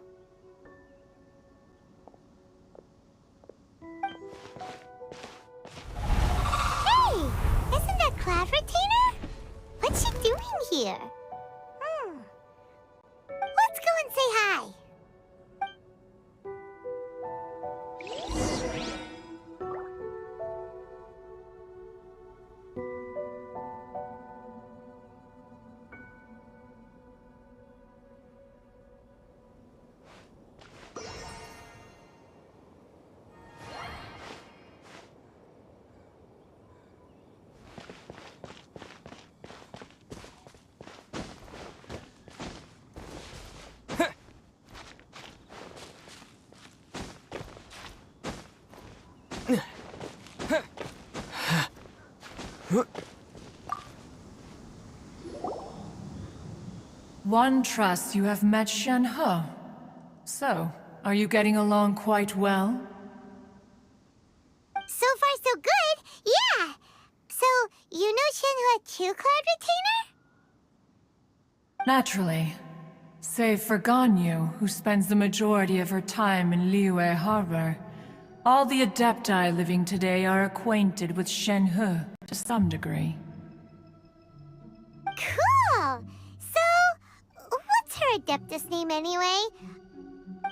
Hey! Cloud Retainer? What's she doing here? Let's go and say hi. One trusts you have met Shen-He. So, are you getting along quite well? So far, so good. Yeah. So, you know Shen-He too, Cloud Retainer? Naturally. Save for Ganyu, who spends the majority of her time in Liyue Harbor. All the Adepti living today are acquainted with Shen-He to some degree. Cool! So, what's her Adeptus name anyway?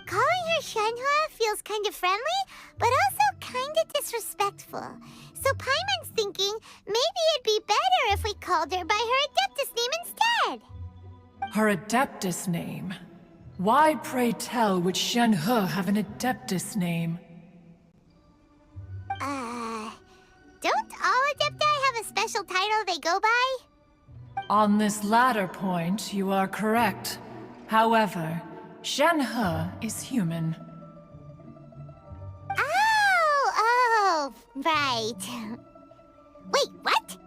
Calling her Shen-He feels kind of friendly, but also kind of disrespectful. So Paimon's thinking maybe it'd be better if we called her by her Adeptus name instead. Her Adeptus name? Why, pray tell, would Shen-He have an Adeptus name? Don't all Adepti have a special title they go by? On this latter point, you are correct. However, Shen-He is human. Oh, right. Wait, what?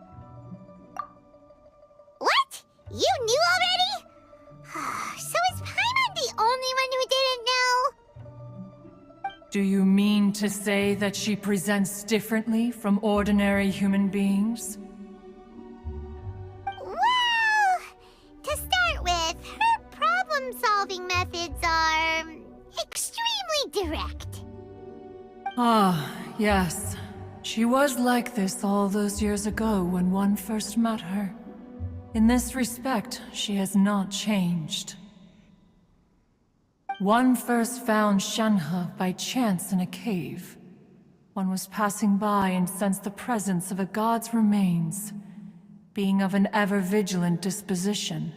What? You knew already? So is Paimon the only one who didn't know? Do you mean to say that she presents differently from ordinary human beings? Well, to start with, her problem-solving methods are extremely direct. Ah, yes. She was like this all those years ago when one first met her. In this respect, she has not changed. One first found Shen-He by chance in a cave. One was passing by and sensed the presence of a god's remains. Being of an ever-vigilant disposition,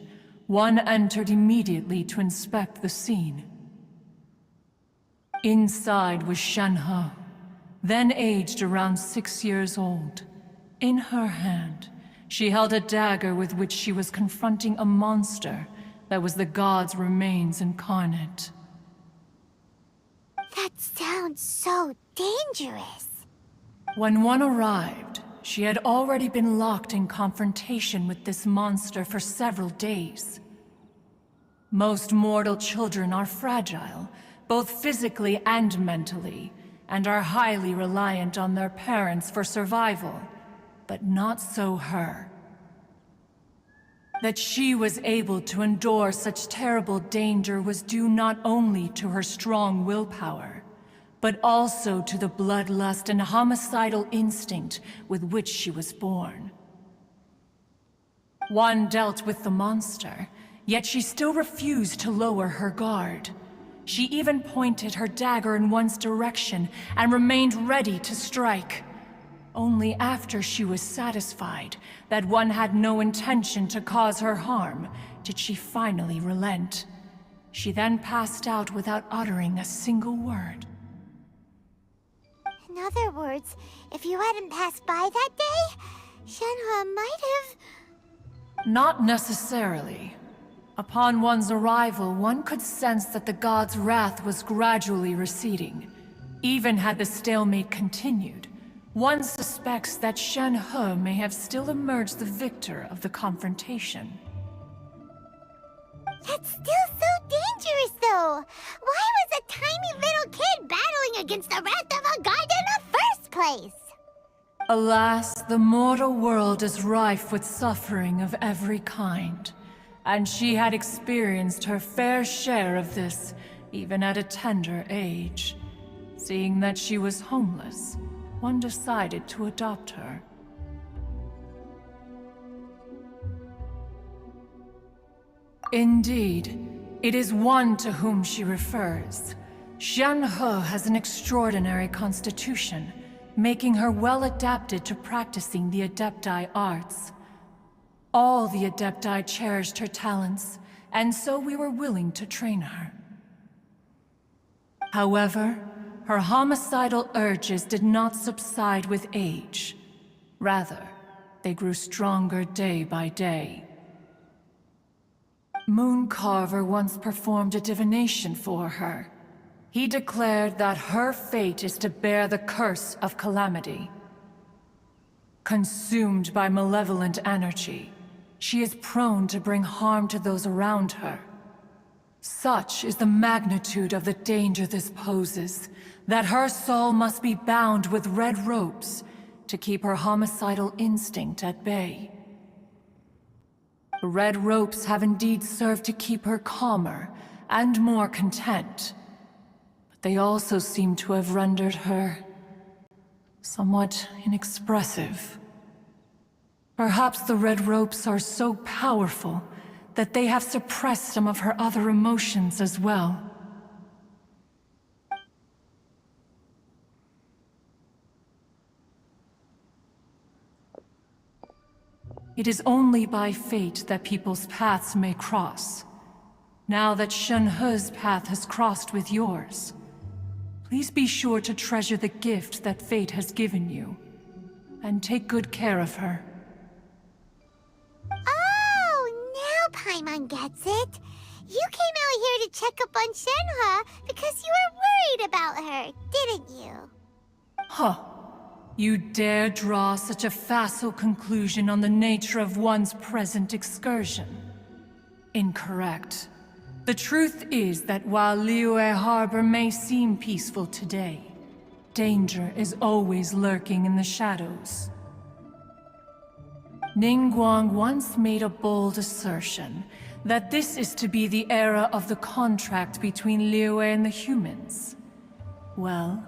one entered immediately to inspect the scene. Inside was Shen-He, then aged around 6 years old. In her hand, she held a dagger with which she was confronting a monster that was the god's remains incarnate. That sounds so dangerous. When one arrived, she had already been locked in confrontation with this monster for several days. Most mortal children are fragile, both physically and mentally, and are highly reliant on their parents for survival. But not so her. That she was able to endure such terrible danger was due not only to her strong willpower, but also to the bloodlust and homicidal instinct with which she was born. One dealt with the monster, yet she still refused to lower her guard. She even pointed her dagger in one's direction and remained ready to strike. Only after she was satisfied that one had no intention to cause her harm did she finally relent. She then passed out without uttering a single word. In other words, if you hadn't passed by that day, Shen-He might have... Not necessarily. Upon one's arrival, one could sense that the god's wrath was gradually receding. Even had the stalemate continued, one suspects that Shen-He may have still emerged the victor of the confrontation. That's still so dangerous, though! Why was a tiny little kid battling against the wrath of a god in the first place? Alas, the mortal world is rife with suffering of every kind, and she had experienced her fair share of this, even at a tender age. Seeing that she was homeless, one decided to adopt her. Indeed. It is one to whom she refers. Xianhe has an extraordinary constitution, making her well adapted to practicing the Adepti arts. All the Adepti cherished her talents, and so we were willing to train her. However, her homicidal urges did not subside with age. Rather, they grew stronger day by day. Mooncarver once performed a divination for her. He declared that her fate is to bear the curse of calamity. Consumed by malevolent energy, she is prone to bring harm to those around her. Such is the magnitude of the danger this poses, that her soul must be bound with red ropes to keep her homicidal instinct at bay. The red ropes have indeed served to keep her calmer and more content, but they also seem to have rendered her somewhat inexpressive. Perhaps the red ropes are so powerful that they have suppressed some of her other emotions as well. It is only by fate that people's paths may cross. Now that Xianhe's path has crossed with yours, please be sure to treasure the gift that fate has given you, and take good care of her. Oh, now Paimon gets it. You came out here to check up on Xianhe because you were worried about her, didn't you? Huh. You dare draw such a facile conclusion on the nature of one's present excursion? Incorrect. The truth is that while Liyue Harbor may seem peaceful today, danger is always lurking in the shadows. Ningguang once made a bold assertion that this is to be the era of the contract between Liyue and the humans. Well,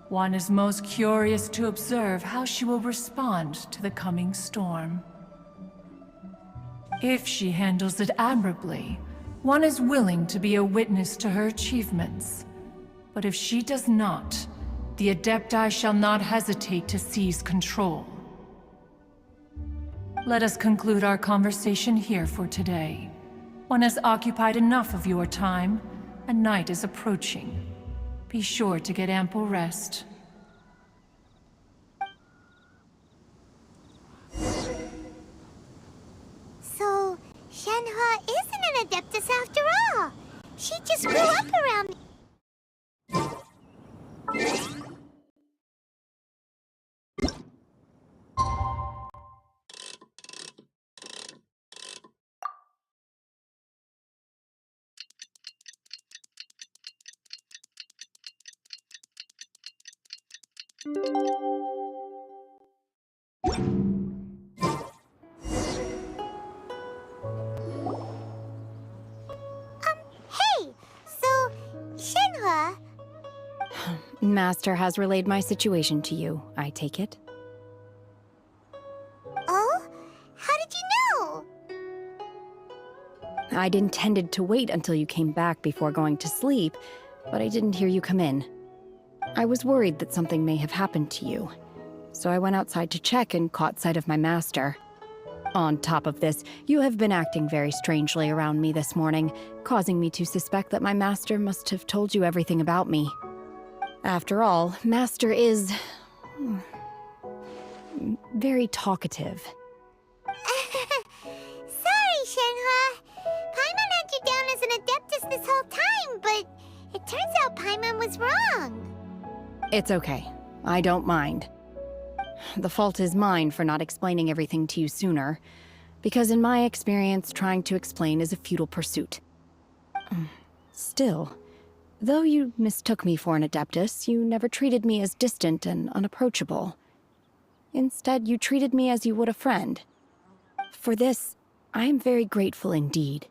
one is most curious to observe how she will respond to the coming storm. If she handles it admirably, one is willing to be a witness to her achievements. But if she does not, the Adepti shall not hesitate to seize control. Let us conclude our conversation here for today. One has occupied enough of your time, and night is approaching. Be sure to get ample rest. So, Xianhe isn't an Adeptus after all. She just grew up around... Hey! So, Xianhe... Master has relayed my situation to you, I take it? Oh? How did you know? I'd intended to wait until you came back before going to sleep, but I didn't hear you come in. I was worried that something may have happened to you, so I went outside to check and caught sight of my master. On top of this, you have been acting very strangely around me this morning, causing me to suspect that my master must have told you everything about me. After all, Master is... very talkative. Sorry, Xianhe. Paimon had you down as an Adeptus this whole time, but it turns out Paimon was wrong. It's okay. I don't mind. The fault is mine for not explaining everything to you sooner, because in my experience, trying to explain is a futile pursuit. Still, though you mistook me for an Adeptus, you never treated me as distant and unapproachable. Instead, you treated me as you would a friend. For this, I am very grateful indeed.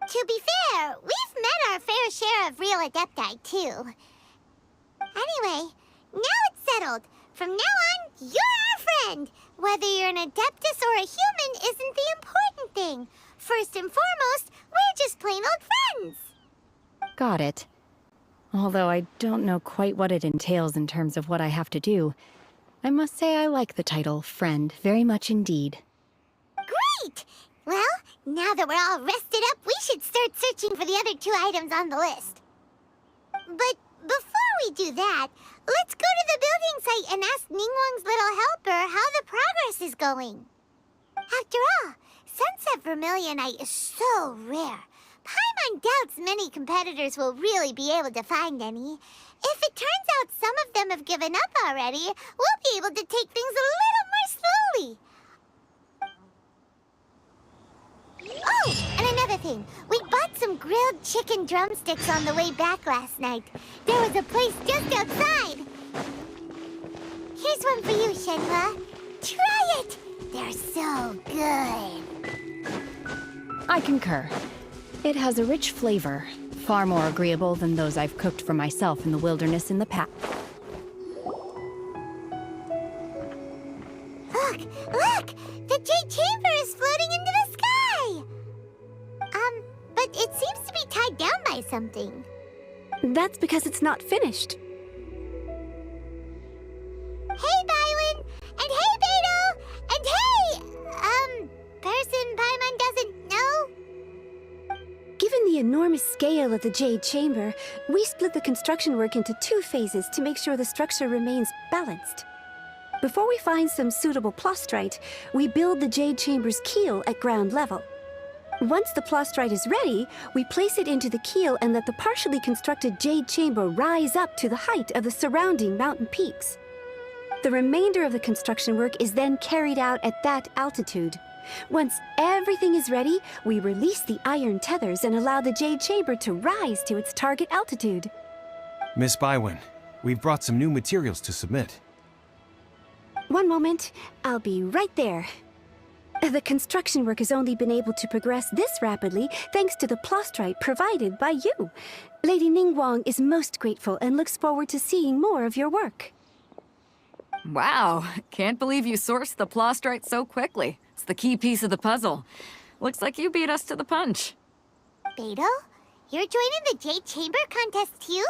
To be fair, we've met our fair share of real Adepti, too. Anyway, now it's settled. From now on, you're our friend. Whether you're an Adeptus or a human isn't the important thing. First and foremost, we're just plain old friends. Got it. Although I don't know quite what it entails in terms of what I have to do, I must say I like the title Friend very much indeed. Great! Well, now that we're all rested up, we should start searching for the other 2 items on the list. But before we do that, let's go to the building site and ask Ningguang's little helper how the progress is going. After all, Sunset Vermilionite is so rare. Paimon doubts many competitors will really be able to find any. If it turns out some of them have given up already, we'll be able to take things a little more slowly. Oh, and another thing. We bought some grilled chicken drumsticks on the way back last night. There was a place just outside. Here's one for you, Shenhua. Try it! They're so good. I concur. It has a rich flavor, far more agreeable than those I've cooked for myself in the wilderness in the past. Look! Look! The Jade Chamber is floating into the sky! But it seems to be tied down by something. That's because it's not finished. Hey, Bywin! And hey, Beto! And hey! Person Paimon doesn't know? Given the enormous scale of the Jade Chamber, we split the construction work into 2 phases to make sure the structure remains balanced. Before we find some suitable plastrite, we build the Jade Chamber's keel at ground level. Once the plastrite is ready, we place it into the keel and let the partially constructed Jade Chamber rise up to the height of the surrounding mountain peaks. The remainder of the construction work is then carried out at that altitude. Once everything is ready, we release the iron tethers and allow the Jade Chamber to rise to its target altitude. Miss Bywin, we've brought some new materials to submit. One moment, I'll be right there. The construction work has only been able to progress this rapidly thanks to the plastrite provided by you. Lady Ningguang is most grateful and looks forward to seeing more of your work. Wow, can't believe you sourced the plastrite so quickly. It's the key piece of the puzzle. Looks like you beat us to the punch. Beto? You're joining the Jade Chamber contest too?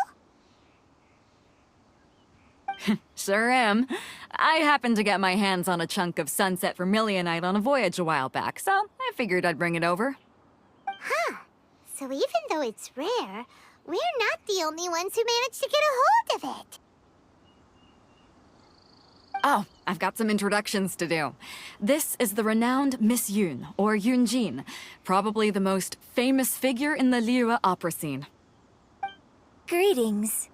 Sure am. I happened to get my hands on a chunk of Sunset Vermilionite on a voyage a while back, so I figured I'd bring it over. Huh. So even though it's rare, we're not the only ones who managed to get a hold of it. Oh, I've got some introductions to do. This is the renowned Miss Yun, or Yunjin, probably the most famous figure in the Liyue opera scene. Greetings.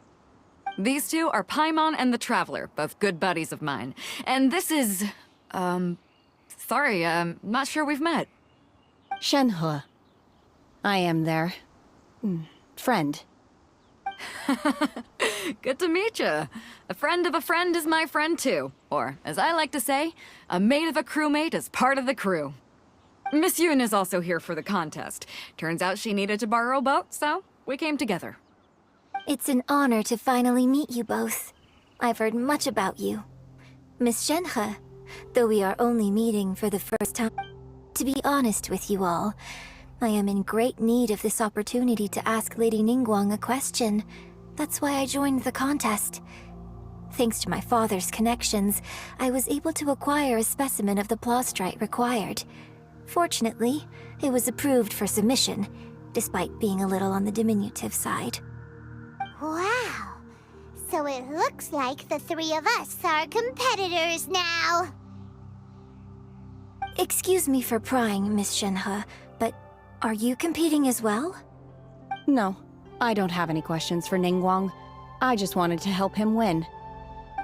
These 2 are Paimon and the Traveler, both good buddies of mine. And this is... sorry, not sure we've met. Shenhua. I am their... friend. Good to meet you. A friend of a friend is my friend too. Or, as I like to say, a mate of a crewmate is part of the crew. Miss Yun is also here for the contest. Turns out she needed to borrow a boat, so we came together. It's an honor to finally meet you both. I've heard much about you. Miss Shenhe, though we are only meeting for the first time. To be honest with you all, I am in great need of this opportunity to ask Lady Ningguang a question. That's why I joined the contest. Thanks to my father's connections, I was able to acquire a specimen of the plastrite required. Fortunately, it was approved for submission, despite being a little on the diminutive side. Wow. So it looks like the 3 of us are competitors now. Excuse me for prying, Miss Shenhe, but are you competing as well? No, I don't have any questions for Ningguang. I just wanted to help him win.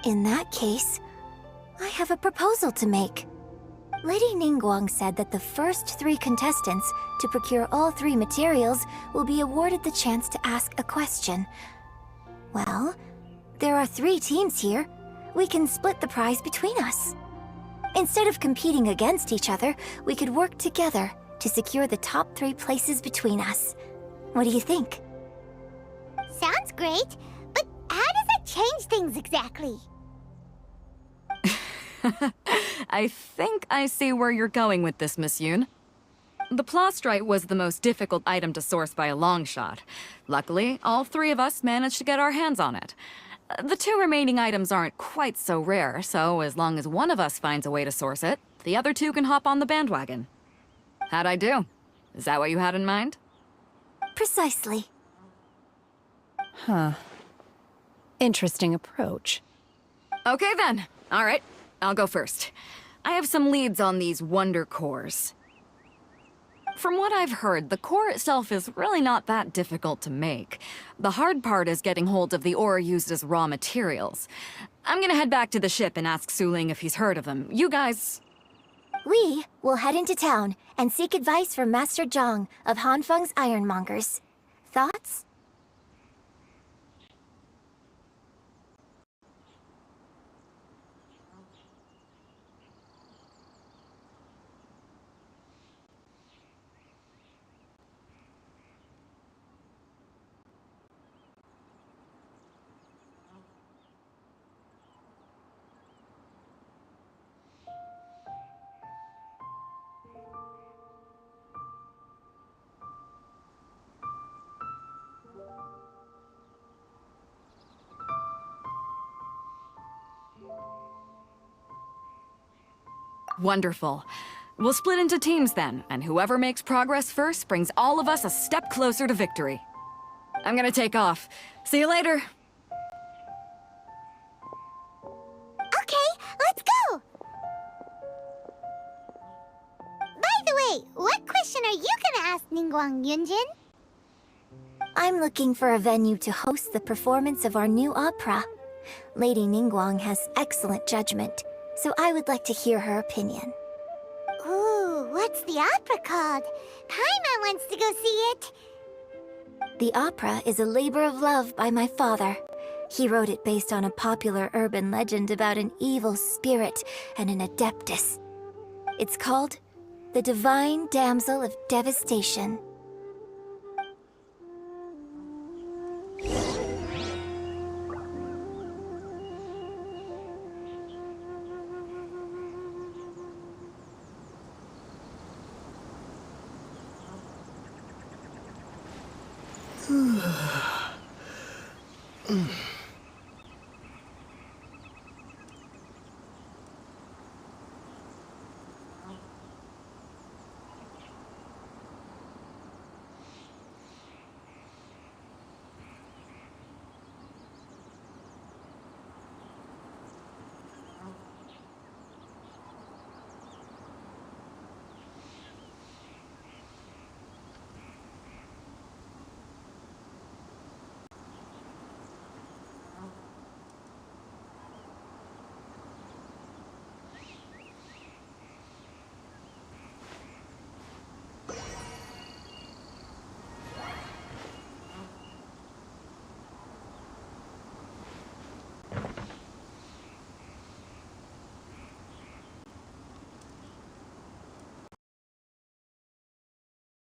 In that case, I have a proposal to make. Lady Ningguang said that the first 3 contestants to procure all 3 materials will be awarded the chance to ask a question. Well, there are 3 teams here. We can split the prize between us. Instead of competing against each other, we could work together to secure the top 3 places between us. What do you think? Sounds great, but how does that change things exactly? I think I see where you're going with this, Miss Yun. The plastrite was the most difficult item to source by a long shot. Luckily, all three of us managed to get our hands on it. The two remaining items aren't quite so rare, so as long as one of us finds a way to source it, the other two can hop on the bandwagon. How'd I do? Is that what you had in mind? Precisely. Huh. Interesting approach. Okay then. All right, I'll go first. I have some leads on these wonder cores. From what I've heard, the core itself is really not that difficult to make. The hard part is getting hold of the ore used as raw materials. I'm gonna head back to the ship and ask Suling if he's heard of them. You guys... We will head into town and seek advice from Master Zhang of Hanfeng's Ironmongers. Thoughts? Wonderful. We'll split into teams then, and whoever makes progress first brings all of us a step closer to victory. I'm gonna take off. See you later. Okay, let's go! By the way, what question are you gonna ask Ningguang, Yunjin? I'm looking for a venue to host the performance of our new opera. Lady Ningguang has excellent judgment, so I would like to hear her opinion. Ooh, what's the opera called? Paimon wants to go see it. The opera is a labor of love by my father. He wrote it based on a popular urban legend about an evil spirit and an adeptus. It's called The Divine Damsel of Devastation.